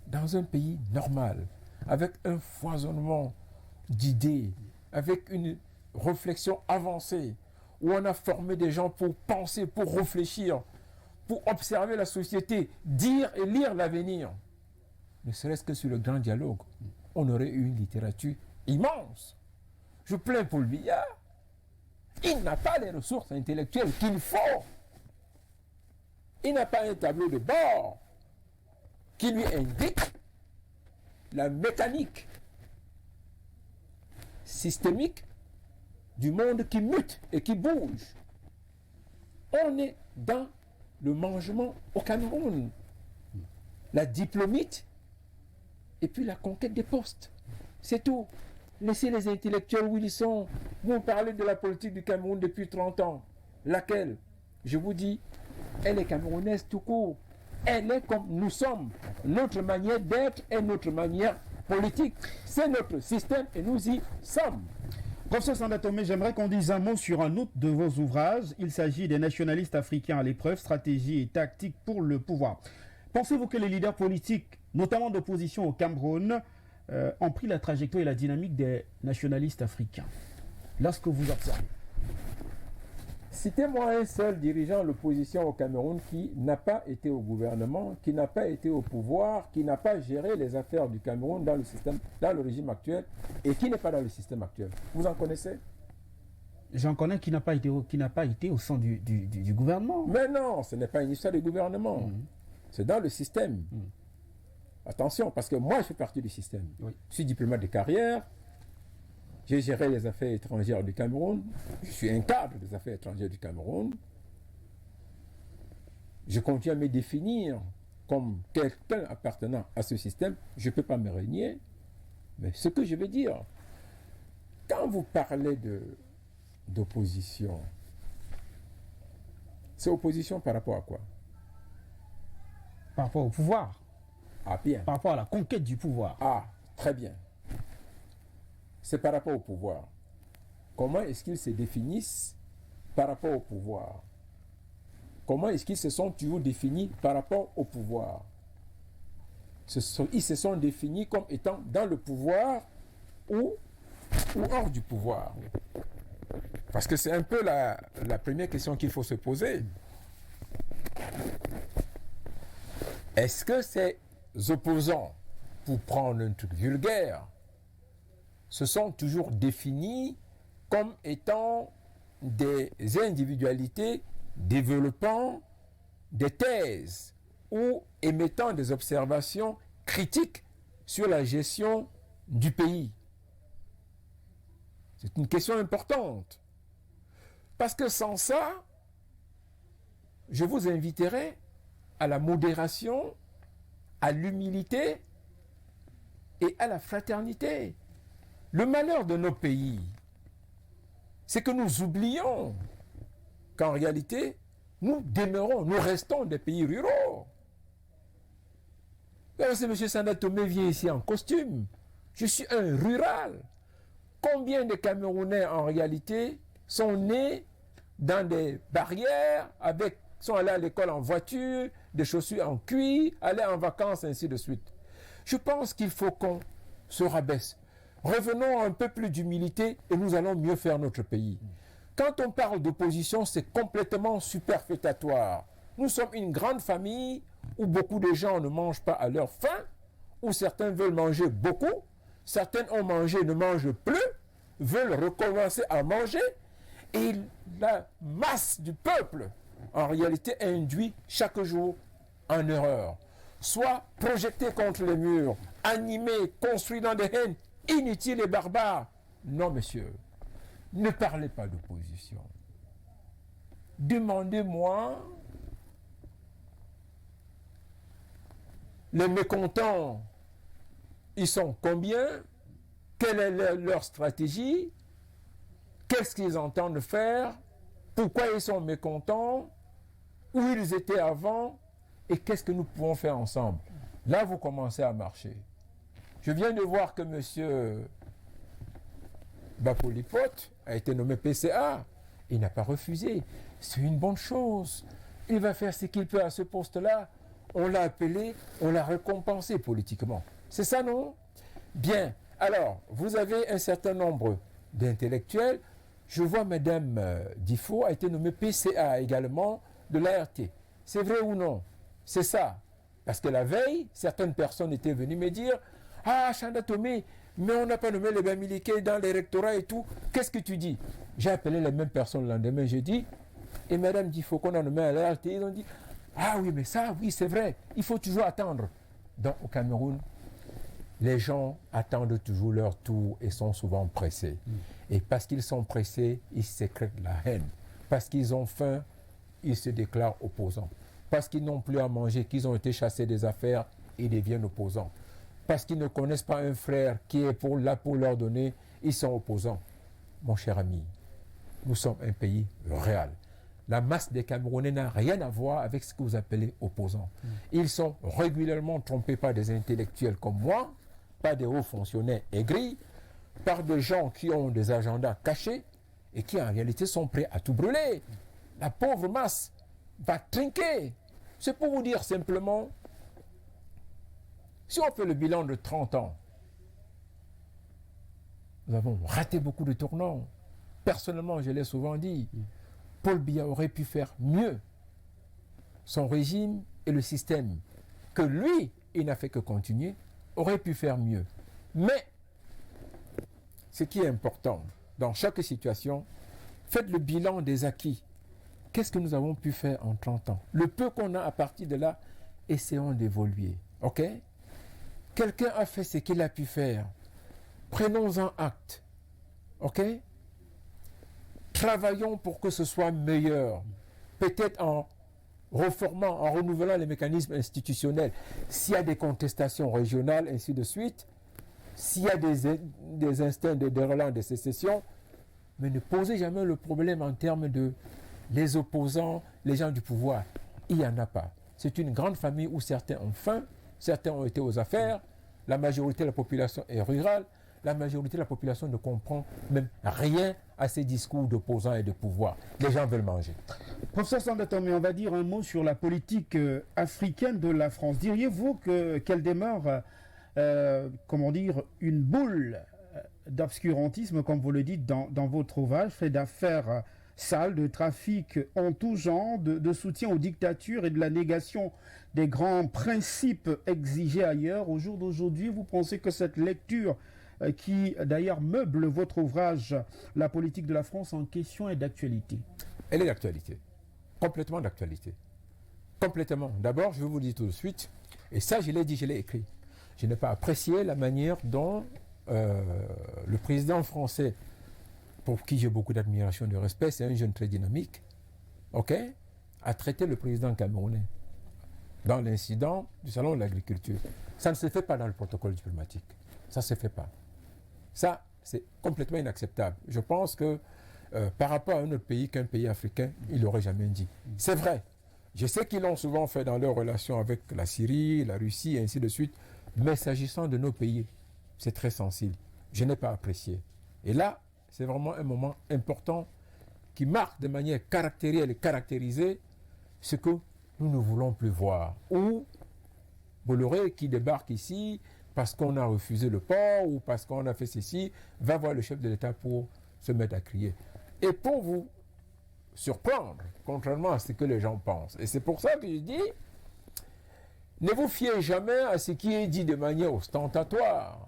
dans un pays normal, avec un foisonnement d'idées, avec une réflexion avancée, où on a formé des gens pour penser, pour réfléchir, pour observer la société, dire et lire l'avenir, ne serait-ce que sur le grand dialogue, on aurait eu une littérature immense. Je plains Paul Biya, il n'a pas les ressources intellectuelles qu'il faut. Il n'a pas un tableau de bord qui lui indique la mécanique systémique du monde qui mute et qui bouge. On est dans le mangement au Cameroun. La diplomite et puis la conquête des postes. C'est tout. Laissez les intellectuels où ils sont. Vous parlez de la politique du Cameroun depuis 30 ans. Laquelle? Je vous dis, elle est camerounaise tout court. Elle est comme nous sommes. Notre manière d'être est notre manière politique. C'est notre système et nous y sommes. Professeur Sanda Tomé, j'aimerais qu'on dise un mot sur un autre de vos ouvrages. Il s'agit des nationalistes africains à l'épreuve, stratégie et tactique pour le pouvoir. Pensez-vous que les leaders politiques, notamment d'opposition au Cameroun, ont pris la trajectoire et la dynamique des nationalistes africains? Lorsque vous observez. Citez-moi un seul dirigeant de l'opposition au Cameroun qui n'a pas été au gouvernement, qui n'a pas été au pouvoir, qui n'a pas géré les affaires du Cameroun dans le système, dans le régime actuel, et qui n'est pas dans le système actuel. Vous en connaissez? J'en connais qui n'a pas été au sein du gouvernement. Mais non, ce n'est pas une histoire de gouvernement. C'est dans le système. Attention, parce que moi, je fais partie du système. Oui. Je suis diplomate de carrière. J'ai géré les affaires étrangères du Cameroun. Je suis un cadre des affaires étrangères du Cameroun. Je continue à me définir comme quelqu'un appartenant à ce système. Je ne peux pas me renier. Mais ce que je veux dire, quand vous parlez d'opposition, c'est opposition par rapport à quoi? Par rapport au pouvoir. Ah, bien. Par rapport à la conquête du pouvoir. Ah, très bien. C'est par rapport au pouvoir. Comment est-ce qu'ils se définissent par rapport au pouvoir? Comment est-ce qu'ils se sont toujours définis par rapport au pouvoir? Ils se sont définis comme étant dans le pouvoir ou hors du pouvoir. Parce que c'est un peu la première question qu'il faut se poser. Est-ce que ces opposants, pour prendre un truc vulgaire, se sont toujours définis comme étant des individualités développant des thèses ou émettant des observations critiques sur la gestion du pays? C'est une question importante. Parce que sans ça, je vous inviterai à la modération, à l'humilité et à la fraternité. Le malheur de nos pays, c'est que nous oublions qu'en réalité, nous restons des pays ruraux. Lorsque M. Sanda Tomé vient ici en costume, je suis un rural. Combien de Camerounais en réalité sont nés dans des barrières, sont allés à l'école en voiture, des chaussures en cuir, aller en vacances, ainsi de suite. Je pense qu'il faut qu'on se rabaisse. Revenons à un peu plus d'humilité et nous allons mieux faire notre pays. Quand on parle d'opposition, c'est complètement superfétatoire. Nous sommes une grande famille où beaucoup de gens ne mangent pas à leur faim, où certains veulent manger beaucoup, certains ont mangé, ne mangent plus, veulent recommencer à manger, et la masse du peuple, en réalité, est induite chaque jour en erreur. Soit projetée contre les murs, animée, construite dans des haines inutiles et barbares. Non, monsieur, ne parlez pas d'opposition. Demandez-moi les mécontents, ils sont combien? Quelle est leur stratégie? Qu'est-ce qu'ils entendent faire? Pourquoi ils sont mécontents? Où ils étaient avant? Et qu'est-ce que nous pouvons faire ensemble? Là, vous commencez à marcher. Je viens de voir que M. Bapolipote a été nommé PCA. il n'a pas refusé. C'est une bonne chose. Il va faire ce qu'il peut à ce poste-là. On l'a appelé, on l'a récompensé politiquement. C'est ça, non? Bien. Alors, vous avez un certain nombre d'intellectuels. Je vois Mme Difo a été nommée PCA également de l'ART. C'est vrai ou non? C'est ça. Parce que la veille, certaines personnes étaient venues me dire « Ah, Chanda Tomé, mais on n'a pas nommé les Bamileke dans les rectorats et tout. Qu'est-ce que tu dis ?» J'ai appelé les mêmes personnes le lendemain, j'ai dit « Et Mme Difo qu'on a nommé à l'ART, ils ont dit « Ah oui, mais ça, oui, c'est vrai, il faut toujours attendre. » Donc au Cameroun, les gens attendent toujours leur tour et sont souvent pressés. Et parce qu'ils sont pressés, ils sécrètent la haine. Parce qu'ils ont faim, ils se déclarent opposants. Parce qu'ils n'ont plus à manger, qu'ils ont été chassés des affaires, ils deviennent opposants. Parce qu'ils ne connaissent pas un frère qui est là pour leur donner, ils sont opposants. Mon cher ami, nous sommes un pays réel. La masse des Camerounais n'a rien à voir avec ce que vous appelez opposants. Ils sont régulièrement trompés par des intellectuels comme moi, par des hauts fonctionnaires aigris, par des gens qui ont des agendas cachés et qui en réalité sont prêts à tout brûler. La pauvre masse va trinquer. C'est pour vous dire simplement, si on fait le bilan de 30 ans, nous avons raté beaucoup de tournants. Personnellement, je l'ai souvent dit, Paul Biya aurait pu faire mieux. Son régime et le système que lui, il n'a fait que continuer, aurait pu faire mieux. Mais, ce qui est important, dans chaque situation, faites le bilan des acquis. Qu'est-ce que nous avons pu faire en 30 ans? Le peu qu'on a à partir de là, essayons d'évoluer. OK? Quelqu'un a fait ce qu'il a pu faire. Prenons-en acte. OK? Travaillons pour que ce soit meilleur. Peut-être en reformant, en renouvelant les mécanismes institutionnels. S'il y a des contestations régionales, ainsi de suite, s'il y a des instincts de relents de sécession, mais ne posez jamais le problème en termes de les opposants, les gens du pouvoir. Il n'y en a pas. C'est une grande famille où certains ont faim, certains ont été aux affaires, la majorité de la population est rurale, la majorité de la population ne comprend même rien à ces discours d'opposants et de pouvoir. Les gens veulent manger. Professeur Sanda Tomé, on va dire un mot sur la politique africaine de la France. Diriez-vous qu'elle demeure, comment dire, une boule d'obscurantisme, comme vous le dites dans votre ouvrage, fait d'affaires sales, de trafic en tout genre, de soutien aux dictatures et de la négation des grands principes exigés ailleurs. Au jour d'aujourd'hui, vous pensez que cette lecture qui d'ailleurs meuble votre ouvrage, La politique de la France en question, est d'actualité? Elle est d'actualité, complètement d'actualité, complètement. D'abord, je vais vous dire tout de suite, et ça je l'ai dit, je l'ai écrit, je n'ai pas apprécié la manière dont le président français, pour qui j'ai beaucoup d'admiration et de respect, c'est un jeune très dynamique, ok, a traité le président camerounais dans l'incident du salon de l'agriculture. Ça ne se fait pas dans le protocole diplomatique, ça ne se fait pas. Ça, c'est complètement inacceptable. Je pense que par rapport à un autre pays qu'un pays africain, il ne l'aurait jamais dit. C'est vrai. Je sais qu'ils l'ont souvent fait dans leurs relations avec la Syrie, la Russie, et ainsi de suite. Mais s'agissant de nos pays, c'est très sensible. Je n'ai pas apprécié. Et là, c'est vraiment un moment important qui marque de manière caractérielle et caractérisée ce que nous ne voulons plus voir. Ou Bolloré qui débarque ici parce qu'on a refusé le port ou parce qu'on a fait ceci, va voir le chef de l'État pour se mettre à crier. Et pour vous surprendre, contrairement à ce que les gens pensent. Et c'est pour ça que je dis, ne vous fiez jamais à ce qui est dit de manière ostentatoire.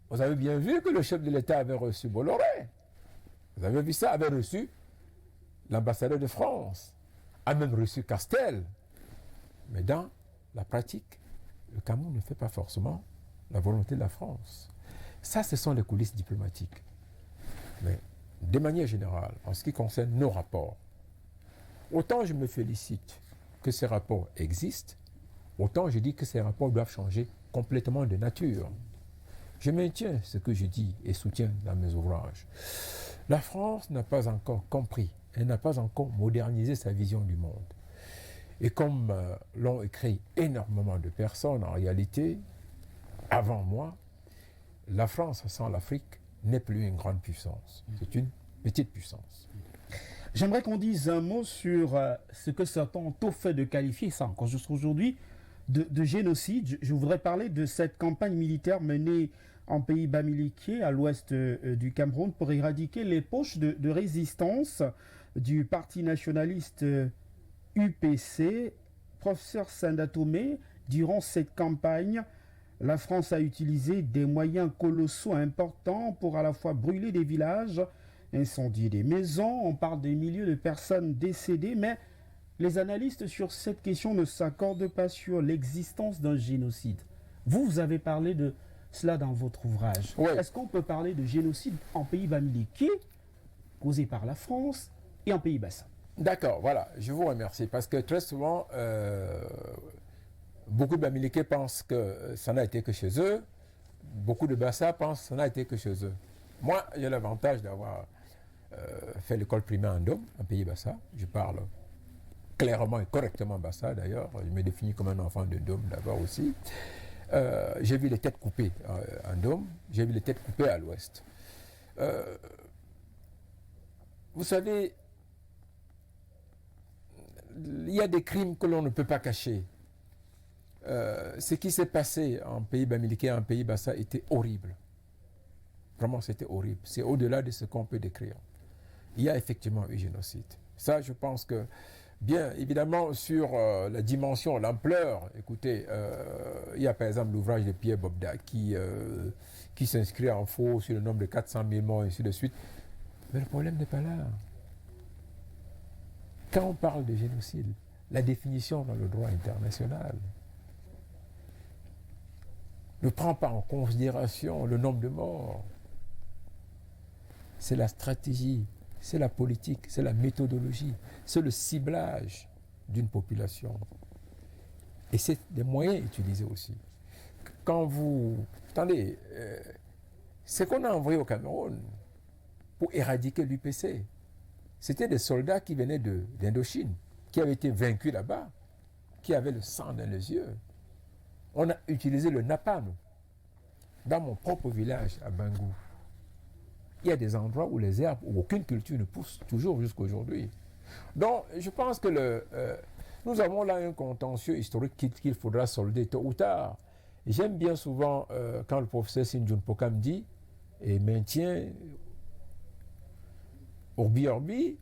Vous avez bien vu que le chef de l'État avait reçu Bolloré. Vous avez vu ça, avait reçu l'ambassadeur de France, a même reçu Castel. Mais dans la pratique, le Cameroun ne fait pas forcément la volonté de la France. Ça, ce sont les coulisses diplomatiques. Mais de manière générale, en ce qui concerne nos rapports, autant je me félicite que ces rapports existent, autant je dis que ces rapports doivent changer complètement de nature. Je maintiens ce que je dis et soutiens dans mes ouvrages. La France n'a pas encore compris, elle n'a pas encore modernisé sa vision du monde. Et comme l'ont écrit énormément de personnes, en réalité, avant moi, la France sans l'Afrique n'est plus une grande puissance. C'est une petite puissance. J'aimerais qu'on dise un mot sur ce que certains ont au fait de qualifier, ça encore jusqu'à aujourd'hui, de génocide. Je voudrais parler de cette campagne militaire menée en pays bamiliqué, à l'ouest du Cameroun, pour éradiquer les poches de résistance du parti nationaliste UPC. Professeur Sandatomé, durant cette campagne, la France a utilisé des moyens colossaux importants pour à la fois brûler des villages, incendier des maisons. On parle des milliers de personnes décédées, mais les analystes sur cette question ne s'accordent pas sur l'existence d'un génocide. Vous avez parlé de cela dans votre ouvrage. Ouais. Est-ce qu'on peut parler de génocide en pays bamiliqué, causé par la France, et en pays bassin? D'accord, voilà, je vous remercie parce que très souvent, beaucoup de Bamiliquais pensent que ça n'a été que chez eux, beaucoup de Bassa pensent que ça n'a été que chez eux. Moi, j'ai l'avantage d'avoir fait l'école primaire en Dôme, en pays Bassa. Je parle clairement et correctement Bassa d'ailleurs, je me définis comme un enfant de Dôme d'abord aussi. J'ai vu les têtes coupées en Dôme, j'ai vu les têtes coupées à l'ouest. Vous savez, il y a des crimes que l'on ne peut pas cacher. Ce qui s'est passé en pays bamiliqué, en pays bassa, était horrible. Vraiment, c'était horrible. C'est au-delà de ce qu'on peut décrire. Il y a effectivement eu génocide. Ça, je pense que, bien évidemment, sur la dimension, l'ampleur, écoutez, il y a par exemple l'ouvrage de Pierre Bobda qui s'inscrit en faux sur le nombre de 400 000 morts et ainsi de suite. Mais le problème n'est pas là. Quand on parle de génocide, la définition dans le droit international ne prend pas en considération le nombre de morts. C'est la stratégie, c'est la politique, c'est la méthodologie, c'est le ciblage d'une population. Et c'est des moyens utilisés aussi. Quand vous... Attendez, ce qu'on a envoyé au Cameroun pour éradiquer l'UPC, c'était des soldats qui venaient d'Indochine, qui avaient été vaincus là-bas, qui avaient le sang dans les yeux. On a utilisé le napalm. Dans mon propre village, à Bangou, il y a des endroits où les herbes, où aucune culture ne pousse, toujours jusqu'à aujourd'hui. Donc, je pense que nous avons là un contentieux historique qu'il faudra solder tôt ou tard. J'aime bien souvent quand le professeur Sinjun Pokam dit et maintient Orbi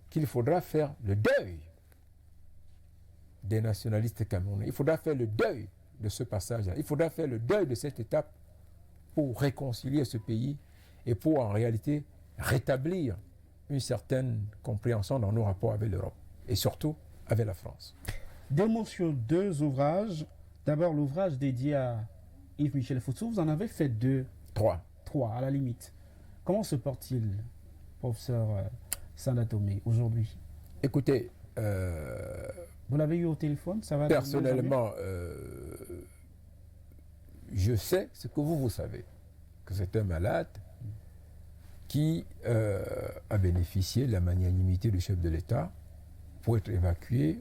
qu'il faudra faire le deuil des nationalistes camerounais. Il faudra faire le deuil de ce passage-là. Il faudra faire le deuil de cette étape pour réconcilier ce pays et pour en réalité rétablir une certaine compréhension dans nos rapports avec l'Europe et surtout avec la France. Deux mots sur deux ouvrages. D'abord l'ouvrage dédié à Yves-Michel Fosso. Vous en avez fait deux. Trois à la limite. Comment se porte-t-il, professeur Sandatomé, aujourd'hui? Écoutez, vous l'avez eu au téléphone, ça va? Personnellement, je sais ce que vous savez, que c'est un malade qui a bénéficié de la magnanimité du chef de l'État pour être évacué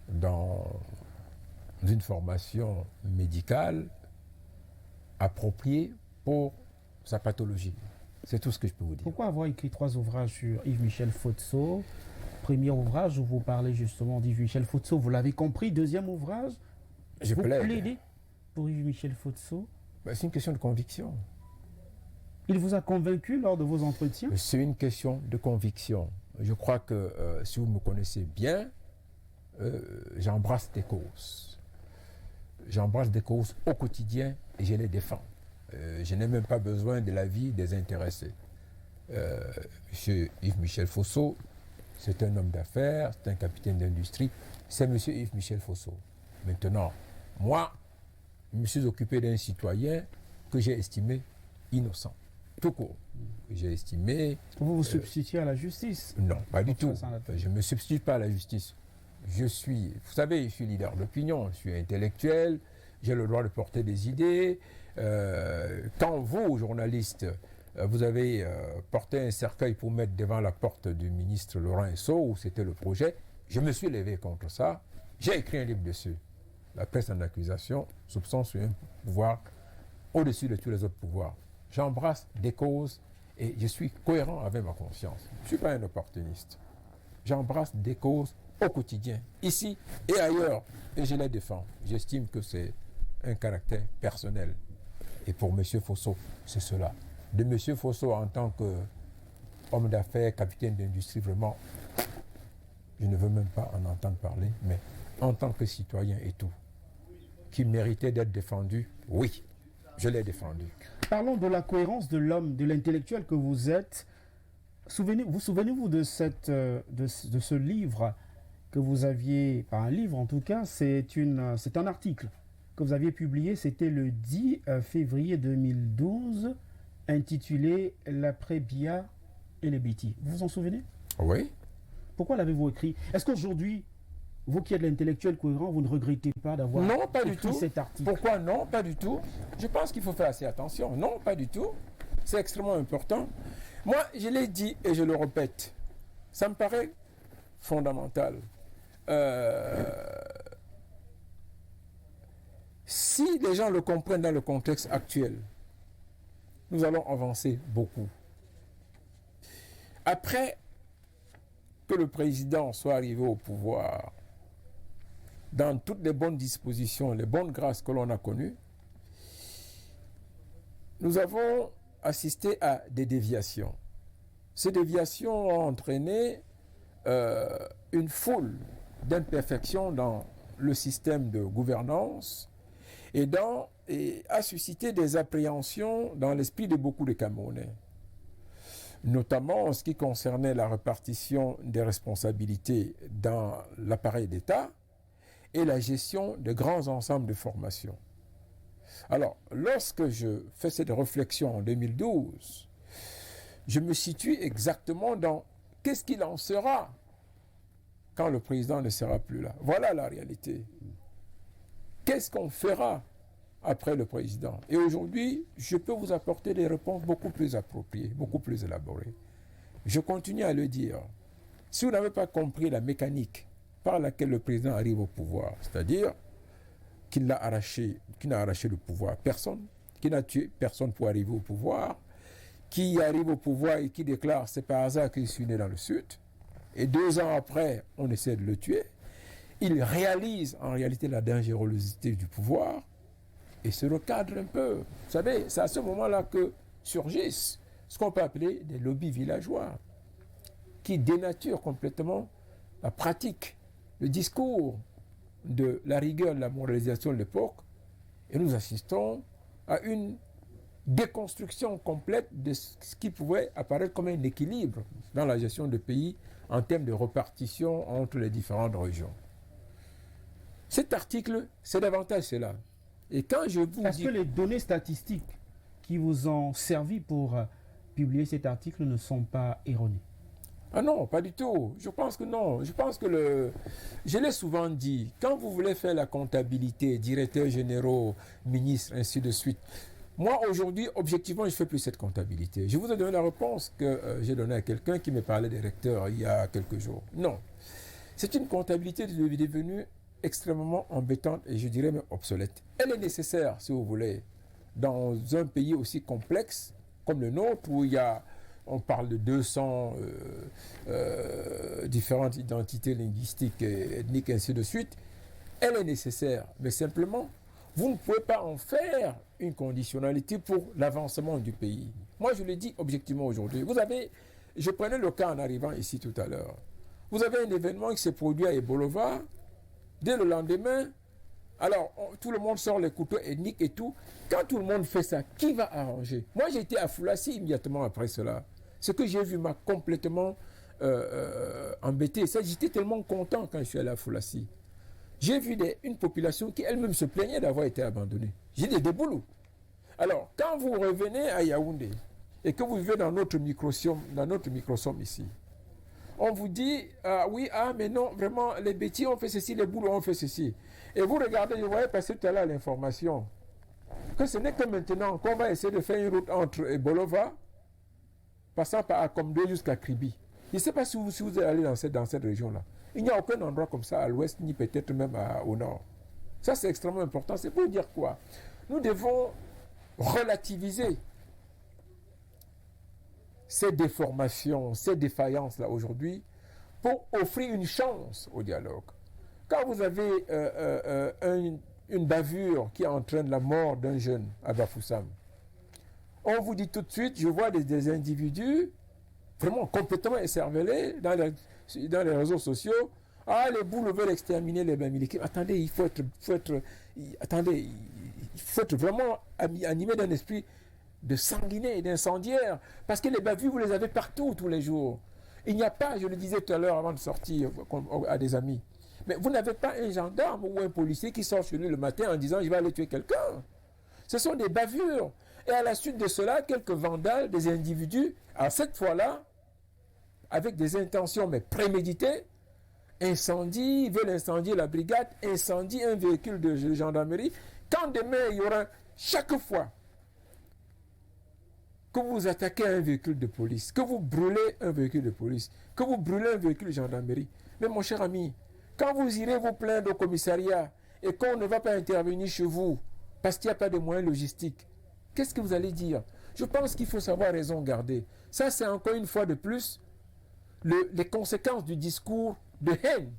dans une formation médicale appropriée pour sa pathologie. C'est tout ce que je peux vous dire. Pourquoi avoir écrit 3 ouvrages sur Yves-Michel Fosso? Premier ouvrage où vous parlez justement d'Yves-Michel Fosso, vous l'avez compris. Deuxième ouvrage, vous plaidez pour Yves-Michel Fosso. C'est une question de conviction. Il vous a convaincu lors de vos entretiens? C'est une question de conviction. Je crois que si vous me connaissez bien, j'embrasse des causes. J'embrasse des causes au quotidien et je les défends. Je n'ai même pas besoin de l'avis des intéressés. Monsieur Yves-Michel Fosso, c'est un homme d'affaires, c'est un capitaine d'industrie, c'est monsieur Yves-Michel Fosso. Maintenant, moi, je me suis occupé d'un citoyen que j'ai estimé innocent, tout court. J'ai estimé... Vous vous substituez à la justice? Non, pas du tout. Je ne me substitue pas à la justice. Vous savez, je suis leader d'opinion, je suis intellectuel, j'ai le droit de porter des idées. Quand vous, journalistes, vous avez porté un cercueil pour mettre devant la porte du ministre Laurent Esso, où c'était le projet, je me suis levé contre ça. J'ai écrit un livre dessus. La presse en accusation, soupçon sur un pouvoir au-dessus de tous les autres pouvoirs. J'embrasse des causes Et je suis cohérent avec ma conscience. Je ne suis pas un opportuniste. J'embrasse des causes au quotidien, ici et ailleurs, et je les défends. J'estime que c'est un caractère personnel. Et pour M. Fosso, c'est cela. De M. Fosso en tant qu'homme d'affaires, capitaine d'industrie, vraiment, je ne veux même pas en entendre parler, mais en tant que citoyen et tout, qui méritait d'être défendu, oui, je l'ai défendu. Parlons de la cohérence de l'homme, de l'intellectuel que vous êtes. Souvenez-vous de ce livre que vous aviez, pas un livre en tout cas, c'est un article que vous aviez publié, c'était le 10 février 2012, intitulé « L'après-Bia et les Bétis ». Vous vous en souvenez? Oui. Pourquoi l'avez-vous écrit? Est-ce qu'aujourd'hui, vous qui êtes l'intellectuel cohérent, vous ne regrettez pas d'avoir écrit cet article? Pourquoi non? Pas du tout. Je pense qu'il faut faire assez attention. Non, pas du tout. C'est extrêmement important. Moi, je l'ai dit et je le répète. Ça me paraît fondamental. Si les gens le comprennent dans le contexte actuel, nous allons avancer beaucoup. Après que le président soit arrivé au pouvoir, dans toutes les bonnes dispositions, les bonnes grâces que l'on a connues, nous avons assisté à des déviations. Ces déviations ont entraîné une foule d'imperfections dans le système de gouvernance et a suscité des appréhensions dans l'esprit de beaucoup de Camerounais, notamment en ce qui concernait la répartition des responsabilités dans l'appareil d'État et la gestion de grands ensembles de formations. Alors, lorsque je fais cette réflexion en 2012, je me situe exactement dans qu'est-ce qu'il en sera quand le président ne sera plus là. Voilà la réalité. Qu'est-ce qu'on fera après le président? Et aujourd'hui, je peux vous apporter des réponses beaucoup plus appropriées, beaucoup plus élaborées. Je continue à le dire. Si vous n'avez pas compris la mécanique par laquelle le président arrive au pouvoir, c'est-à-dire qu'il n'a arraché le pouvoir personne, qu'il n'a tué personne pour arriver au pouvoir, qui arrive au pouvoir et qui déclare c'est par hasard qu'il suis né dans le Sud, et 2 ans après, on essaie de le tuer, il réalise en réalité la dangerosité du pouvoir et se recadre un peu. Vous savez, c'est à ce moment-là que surgissent ce qu'on peut appeler des lobbies villageois qui dénaturent complètement la pratique, le discours de la rigueur de la moralisation de l'époque, et nous assistons à une déconstruction complète de ce qui pouvait apparaître comme un équilibre dans la gestion de pays en termes de répartition entre les différentes régions. Cet article, c'est davantage cela. Et quand je vous dis... Est-ce que les données statistiques qui vous ont servi pour publier cet article ne sont pas erronées? Ah non, pas du tout. Je pense que non. Je pense que je l'ai souvent dit, quand vous voulez faire la comptabilité, directeurs généraux, ministres, ainsi de suite, moi aujourd'hui, objectivement, je ne fais plus cette comptabilité. Je vous ai donné la réponse que j'ai donnée à quelqu'un qui me parlait des recteurs il y a quelques jours. Non. C'est une comptabilité devenue extrêmement embêtante et je dirais même obsolète. Elle est nécessaire, si vous voulez, dans un pays aussi complexe comme le nôtre où on parle de 200 différentes identités linguistiques et ethniques, ainsi de suite. Elle est nécessaire, mais simplement, vous ne pouvez pas en faire une conditionnalité pour l'avancement du pays. Moi, je le dis objectivement aujourd'hui. Je prenais le cas en arrivant ici tout à l'heure. Vous avez un événement qui s'est produit à Ebolova. Dès le lendemain, alors tout le monde sort les couteaux ethniques et tout. Quand tout le monde fait ça, qui va arranger? Moi, j'ai été à Foulassi immédiatement après cela. Ce que j'ai vu m'a complètement embêté. J'étais tellement content quand je suis allé à Foulassi. J'ai vu une population qui elle-même se plaignait d'avoir été abandonnée. J'ai dit des boulots. Alors, quand vous revenez à Yaoundé et que vous vivez dans notre microsome ici, on vous dit, mais non, vraiment, les bêtis ont fait ceci, les boulots ont fait ceci. Et vous regardez, je voyais passer tout à l'heure l'information, que ce n'est que maintenant qu'on va essayer de faire une route entre Ebolova, passant par Akomdo jusqu'à Kribi. Je ne sais pas si vous allez dans cette région-là. Il n'y a aucun endroit comme ça à l'ouest, ni peut-être même au nord. Ça, c'est extrêmement important. C'est pour dire quoi? Nous devons relativiser ces déformations, ces défaillances-là aujourd'hui pour offrir une chance au dialogue. Quand vous avez une bavure qui entraîne la mort d'un jeune à Bafoussam, on vous dit tout de suite, je vois des individus vraiment complètement écervelés dans les réseaux sociaux. Ah, les boules veulent exterminer les Bamileke. Attendez, il faut être vraiment animé d'un esprit de sanguinaire et d'incendiaire. Parce que les bavures, vous les avez partout, tous les jours. Il n'y a pas, je le disais tout à l'heure avant de sortir à des amis, mais vous n'avez pas un gendarme ou un policier qui sort chez lui le matin en disant « je vais aller tuer quelqu'un ». Ce sont des bavures. Et à la suite de cela, quelques vandales, des individus, à cette fois-là, avec des intentions mais préméditées, veulent incendier la brigade, incendient un véhicule de gendarmerie. Quand demain, il y aura chaque fois que vous attaquez un véhicule de police, que vous brûlez un véhicule de police, que vous brûlez un véhicule de gendarmerie, mais mon cher ami, quand vous irez vous plaindre au commissariat et qu'on ne va pas intervenir chez vous parce qu'il n'y a pas de moyens logistiques, qu'est-ce que vous allez dire? Je pense qu'il faut savoir raison garder. Ça, c'est encore une fois de plus les conséquences du discours de haine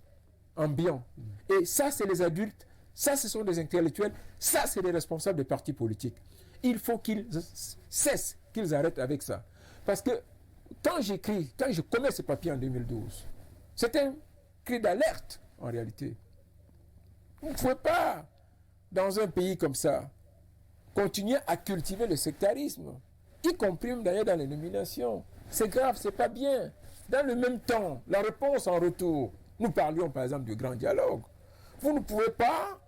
ambiant. Et ça, c'est les adultes, ça, ce sont des intellectuels, ça, c'est les responsables des partis politiques. Il faut qu'ils cessent, qu'ils arrêtent avec ça. Parce que quand je commets ce papier en 2012, c'est un cri d'alerte, en réalité. Vous ne pouvez pas, dans un pays comme ça, continuer à cultiver le sectarisme, y compris d'ailleurs dans les nominations. C'est grave, c'est pas bien. Dans le même temps, la réponse en retour, nous parlions par exemple du grand dialogue. Vous ne pouvez pas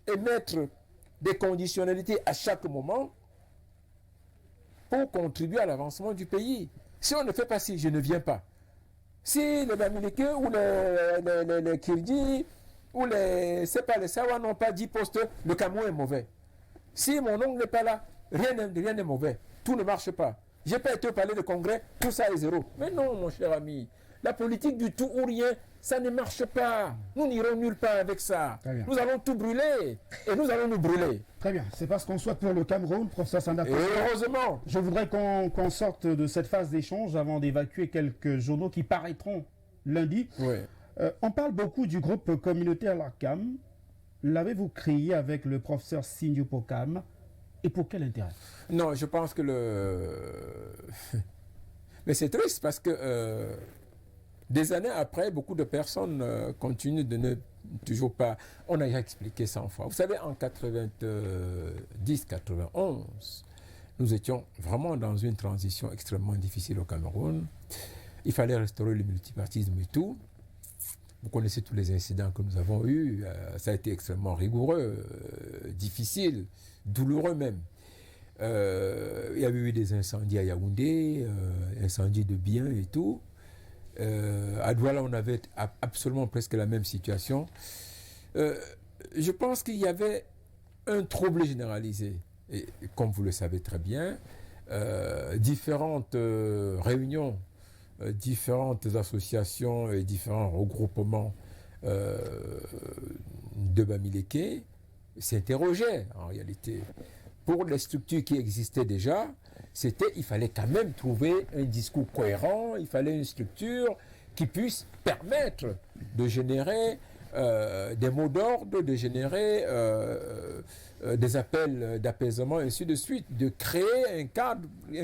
émettre des conditionnalités à chaque moment pour contribuer à l'avancement du pays. Si on ne fait pas ci, je ne viens pas. Si les Bamileke ou les Kirdi ou les Sawa n'ont pas 10 postes, le Cameroun est mauvais. Si mon oncle n'est pas là, rien n'est mauvais. Tout ne marche pas. Je n'ai pas été au palais de congrès, tout ça est zéro. Mais non, mon cher ami. La politique du tout ou rien, ça ne marche pas. Nous n'irons nulle part avec ça. Nous allons tout brûler. Et nous allons nous brûler. Très bien. C'est parce qu'on souhaite pour le Cameroun, professeur Sanda. Heureusement. Je voudrais qu'on sorte de cette phase d'échange avant d'évacuer quelques journaux qui paraîtront lundi. Oui. On parle beaucoup du groupe communautaire LACAM. L'avez-vous créé avec le professeur Sindio Pokam? Et pour quel intérêt? Non, je pense que Mais c'est triste parce que des années après, beaucoup de personnes continuent de ne toujours pas... On a expliqué 100 fois. Vous savez, en 90-91, nous étions vraiment dans une transition extrêmement difficile au Cameroun. Il fallait restaurer le multipartisme et tout. Vous connaissez tous les incidents que nous avons eus. Ça a été extrêmement rigoureux, difficile, douloureux même. Il y avait eu des incendies à Yaoundé, incendies de biens et tout. À Douala, on avait absolument presque la même situation. Je pense qu'il y avait un trouble généralisé. Et comme vous le savez très bien, différentes réunions, différentes associations et différents regroupements de Bamileke s'interrogeaient en réalité. Pour les structures qui existaient déjà, il fallait quand même trouver un discours cohérent, il fallait une structure qui puisse permettre de générer des mots d'ordre, de générer des appels d'apaisement, et ainsi de suite, de créer un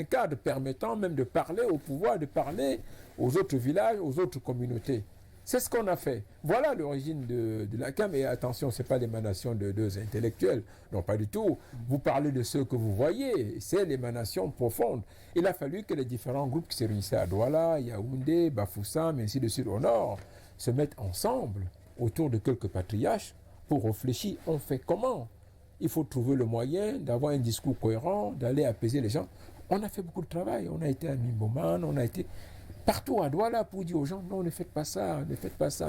cadre permettant même de parler au pouvoir, de parler aux autres villages, aux autres communautés. C'est ce qu'on a fait. Voilà l'origine de l'ACAM. Et attention, ce n'est pas l'émanation de deux intellectuels. Non, pas du tout. Vous parlez de ceux que vous voyez. C'est l'émanation profonde. Il a fallu que les différents groupes qui se réunissaient à Douala, Yaoundé, Bafoussam, ainsi de suite au nord, se mettent ensemble autour de quelques patriarches pour réfléchir. On fait comment? Il faut trouver le moyen d'avoir un discours cohérent, d'aller apaiser les gens. On a fait beaucoup de travail. On a été à Mimboman, on a été... partout à Douala pour dire aux gens, non, ne faites pas ça,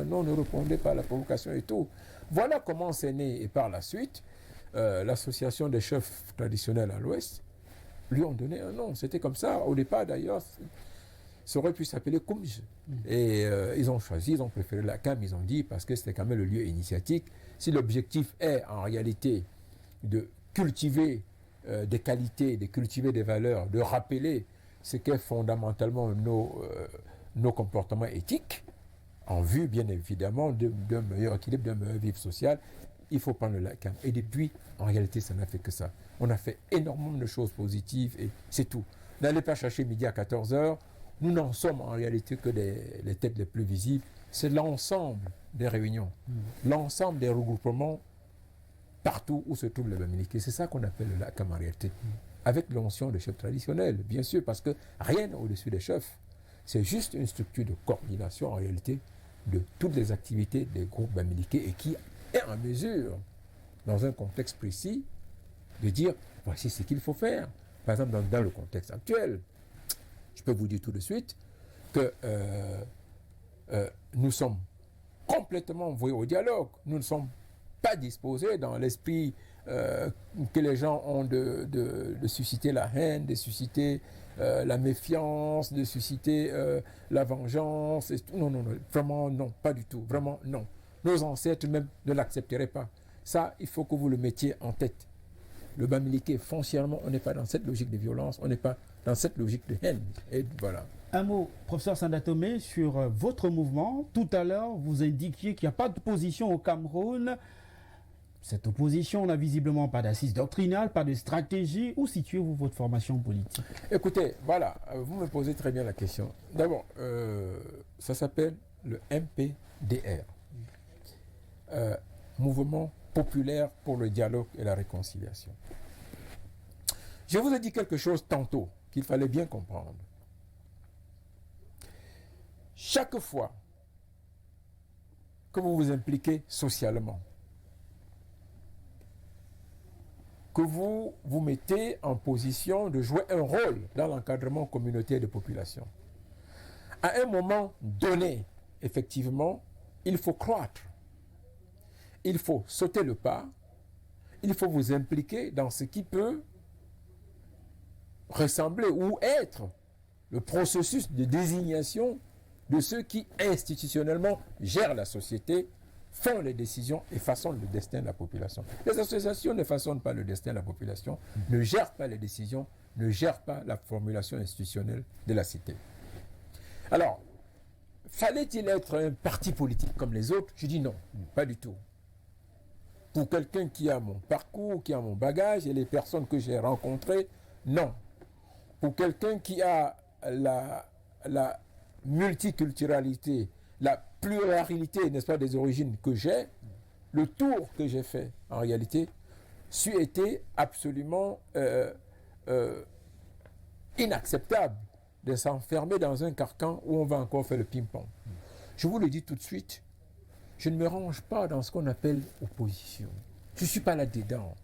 non, ne répondez pas à la provocation et tout. Voilà comment c'est né. Et par la suite, l'association des chefs traditionnels à l'Ouest lui ont donné un nom. C'était comme ça. Au départ, d'ailleurs, ça aurait pu s'appeler Koumj. Et ils ont choisi, ils ont préféré la CAM, ils ont dit, parce que c'était quand même le lieu initiatique. Si l'objectif est, en réalité, de cultiver des qualités, de cultiver des valeurs, de rappeler ce qu'est fondamentalement nos comportements éthiques, en vue, bien évidemment, d'un meilleur équilibre, d'un meilleur vivre social, il faut prendre le calme. Et depuis, en réalité, ça n'a fait que ça. On a fait énormément de choses positives et c'est tout. N'allez pas chercher midi à 14h. Nous n'en sommes en réalité que les têtes les plus visibles. C'est l'ensemble des réunions, l'ensemble des regroupements partout où se trouvent les Bamileke. C'est ça qu'on appelle le LACAM en réalité. Avec l'onction de chefs traditionnels, bien sûr, parce que rien au-dessus des chefs. C'est juste une structure de coordination en réalité de toutes les activités des groupes Bamileke et qui est en mesure, dans un contexte précis, de dire voici ce qu'il faut faire. Par exemple, dans le contexte actuel, je peux vous dire tout de suite que nous sommes complètement voués au dialogue. Nous ne sommes pas disposés dans l'esprit que les gens ont de susciter la haine, de susciter la méfiance, de susciter la vengeance. Non, vraiment non, pas du tout, vraiment non. Nos ancêtres même ne l'accepteraient pas. Ça, il faut que vous le mettiez en tête. Le Bamileke, foncièrement, on n'est pas dans cette logique de violence, on n'est pas dans cette logique de haine. Et voilà. Un mot, professeur Sandatomé, sur votre mouvement. Tout à l'heure, vous indiquiez qu'il n'y a pas d'opposition au Cameroun. Cette opposition n'a visiblement pas d'assise doctrinale, pas de stratégie. Où situez-vous votre formation politique? Écoutez, voilà, vous me posez très bien la question. D'abord, ça s'appelle le MPDR. Mouvement populaire pour le dialogue et la réconciliation. Je vous ai dit quelque chose tantôt qu'il fallait bien comprendre. Chaque fois que vous vous impliquez socialement, que vous vous mettez en position de jouer un rôle dans l'encadrement communautaire de population, à un moment donné, effectivement, il faut croître. Il faut sauter le pas, il faut vous impliquer dans ce qui peut ressembler ou être le processus de désignation de ceux qui institutionnellement gèrent la société, font les décisions et façonnent le destin de la population. Les associations ne façonnent pas le destin de la population, ne gèrent pas les décisions, ne gèrent pas la formulation institutionnelle de la cité. Alors, fallait-il être un parti politique comme les autres? Je dis non, pas du tout. Pour quelqu'un qui a mon parcours, qui a mon bagage et les personnes que j'ai rencontrées, non. Pour quelqu'un qui a la multiculturalité, la pluralité, n'est-ce pas, des origines que j'ai, le tour que j'ai fait, en réalité, c'eût été absolument inacceptable de s'enfermer dans un carcan où on va encore faire le ping-pong. Je vous le dis tout de suite, je ne me range pas dans ce qu'on appelle opposition. Je ne suis pas là-dedans.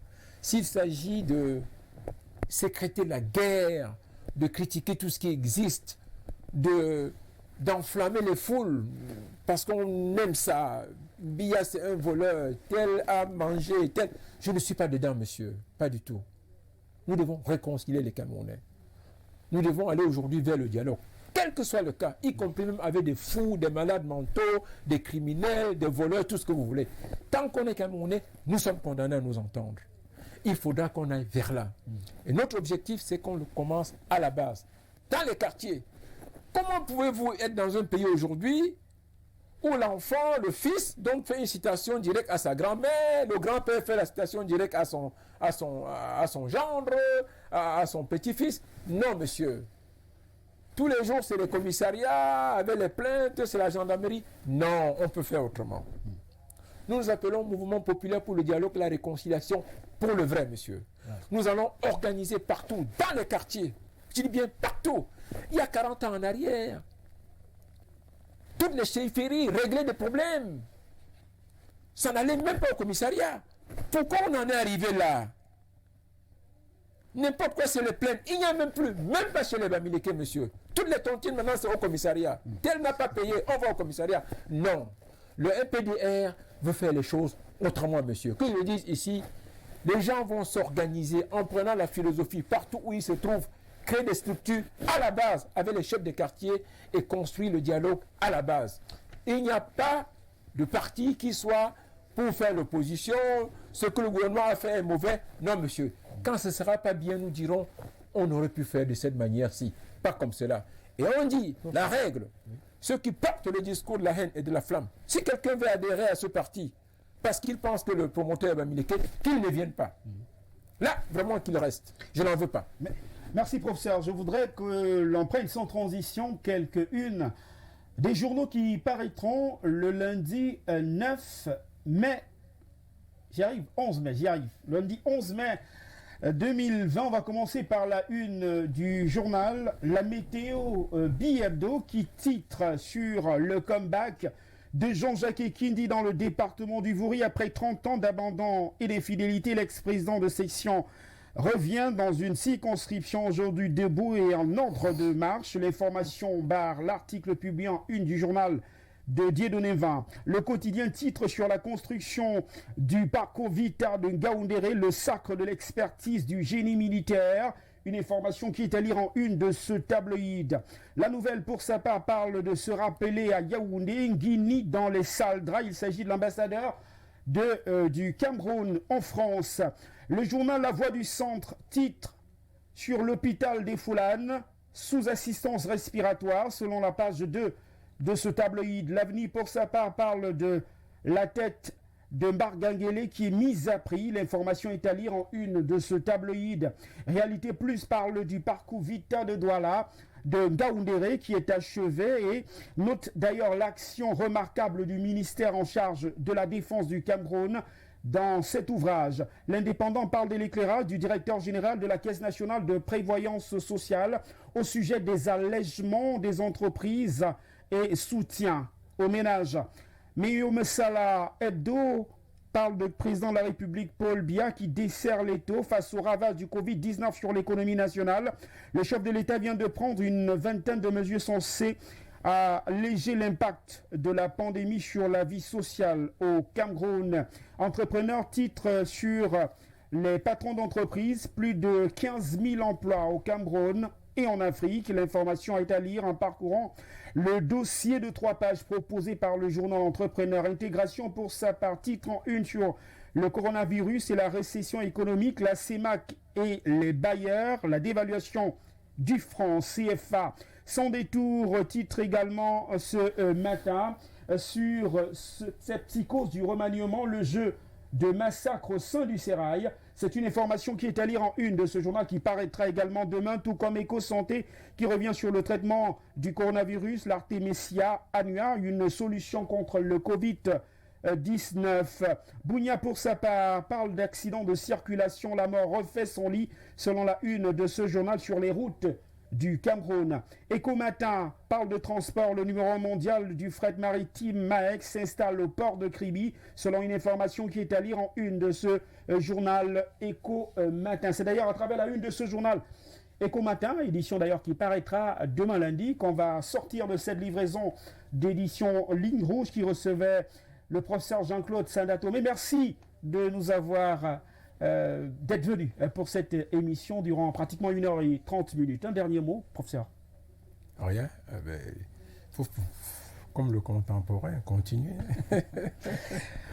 S'il s'agit de sécréter la guerre, de critiquer tout ce qui existe, d'enflammer les foules, parce qu'on aime ça, Biya c'est un voleur, tel a mangé, tel... Je ne suis pas dedans, monsieur, pas du tout. Nous devons réconcilier les Camerounais. Nous devons aller aujourd'hui vers le dialogue. Quel que soit le cas, y compris même avec des fous, des malades mentaux, des criminels, des voleurs, tout ce que vous voulez. Tant qu'on est Camerounais, nous sommes condamnés à nous entendre. Il faudra qu'on aille vers là. Et notre objectif, c'est qu'on le commence à la base, dans les quartiers. Comment pouvez-vous être dans un pays aujourd'hui où l'enfant, le fils, donc fait une citation directe à sa grand-mère, le grand-père fait la citation directe à son gendre, à son petit-fils? Non, monsieur. Tous les jours, c'est le commissariat, avec les plaintes, c'est la gendarmerie. Non, on peut faire autrement. Nous nous appelons Mouvement populaire pour le dialogue et la réconciliation pour le vrai, monsieur. Nous allons organiser partout, dans les quartiers. Je dis bien partout. Il y a 40 ans en arrière, toutes les chefferies réglaient des problèmes. Ça n'allait même pas au commissariat. Pourquoi on en est arrivé là? N'importe quoi, c'est les plaintes. Il n'y a même plus, même pas chez les Bamileke, monsieur. Toutes les tontines, maintenant, c'est au commissariat. Tel n'a pas payé, on va au commissariat. Non. Le MPDR veut faire les choses autrement, monsieur. Que je le dise ici, les gens vont s'organiser en prenant la philosophie partout où ils se trouvent, créer des structures à la base avec les chefs de quartier et construire le dialogue à la base. Il n'y a pas de parti qui soit pour faire l'opposition, ce que le gouvernement a fait est mauvais. Non, monsieur. Quand ce ne sera pas bien, nous dirons, on aurait pu faire de cette manière-ci. pas comme cela. Et on dit, la règle, ceux qui portent le discours de la haine et de la flamme, si quelqu'un veut adhérer à ce parti, parce qu'il pense que le promoteur va militer, qu'il ne vienne pas. Là, vraiment qu'il reste. Je n'en veux pas. Merci, professeur. Je voudrais que l'on prenne sans transition quelques-unes des journaux qui paraîtront le lundi 9 mai. J'y arrive, 11 mai, j'y arrive. Lundi 11 mai 2020, on va commencer par la une du journal La Météo Bi-Hebdo qui titre sur le comeback de Jean-Jacques Ekindi dans le département du Vouri. Après 30 ans d'abandon et d'infidélité, l'ex-président de section revient dans une circonscription aujourd'hui debout et en ordre de marche. L'information barre l'article publié en une du journal de Dieudonné 20. Le quotidien titre sur la construction du parcours vital de Ngaoundéré, le sacre de l'expertise du génie militaire. Une information qui est à lire en une de ce tabloïd. La nouvelle, pour sa part, parle de se rappeler à Yaoundé, Nguini dans les salles draps. Il s'agit de l'ambassadeur du Cameroun en France. Le journal La Voix du Centre titre sur l'hôpital des Foulanes, sous assistance respiratoire, selon la page 2 de ce tabloïd. L'Avenir, pour sa part, parle de la tête de Marganguélé qui est mise à prix. L'information est à lire en une de ce tabloïd. Réalité Plus parle du parcours Vita de Douala de Ngaoundéré qui est achevé et note d'ailleurs l'action remarquable du ministère en charge de la défense du Cameroun dans cet ouvrage. L'Indépendant parle de l'éclairage du directeur général de la Caisse nationale de prévoyance sociale au sujet des allègements des entreprises et soutien aux ménages. Meyoum Salah Hebdo parle du président de la République Paul Biya qui dessert l'étau face au ravage du Covid-19 sur l'économie nationale. Le chef de l'État vient de prendre une vingtaine de mesures censées alléger l'impact de la pandémie sur la vie sociale au Cameroun. Entrepreneur titre sur les patrons d'entreprise, plus de 15 000 emplois au Cameroun et en Afrique. L'information est à lire en parcourant le dossier de 3 pages proposé par le journal Entrepreneur. Intégration pour sa part, titre en une sur le coronavirus et la récession économique, la CEMAC et les bailleurs, la dévaluation du franc CFA. Sans détour, titre également ce matin sur cette psychose du remaniement, le jeu de massacre au sein du Sérail. C'est une information qui est à lire en une de ce journal qui paraîtra également demain, tout comme Éco-Santé qui revient sur le traitement du coronavirus, l'Artemisia annua, une solution contre le Covid-19. Bougna pour sa part parle d'accident de circulation, la mort refait son lit selon la une de ce journal sur les routes du Cameroun. Éco-Matin parle de transport. Le numéro 1 mondial du fret maritime Maec s'installe au port de Kribi, selon une information qui est à lire en une de ce journal Éco-Matin. C'est d'ailleurs à travers la une de ce journal Éco-Matin, édition d'ailleurs qui paraîtra demain lundi, qu'on va sortir de cette livraison d'édition Ligne Rouge qui recevait le professeur Jean-Claude Sandatomé. Merci de nous avoir d'être venu pour cette émission durant pratiquement 1h30. Un dernier mot, professeur. Rien. Faut, comme le contemporain, continuer.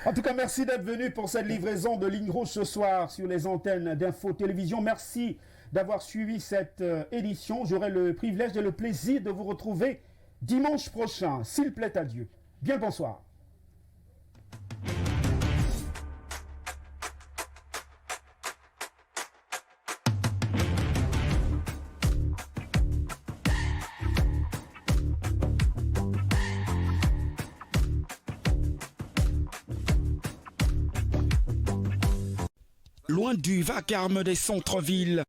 En tout cas, merci d'être venu pour cette livraison de Ligne Rouge ce soir sur les antennes d'Info Télévision. Merci d'avoir suivi cette édition. J'aurai le privilège et le plaisir de vous retrouver dimanche prochain, s'il plaît à Dieu. Bien le bonsoir. Loin du vacarme des centres-villes,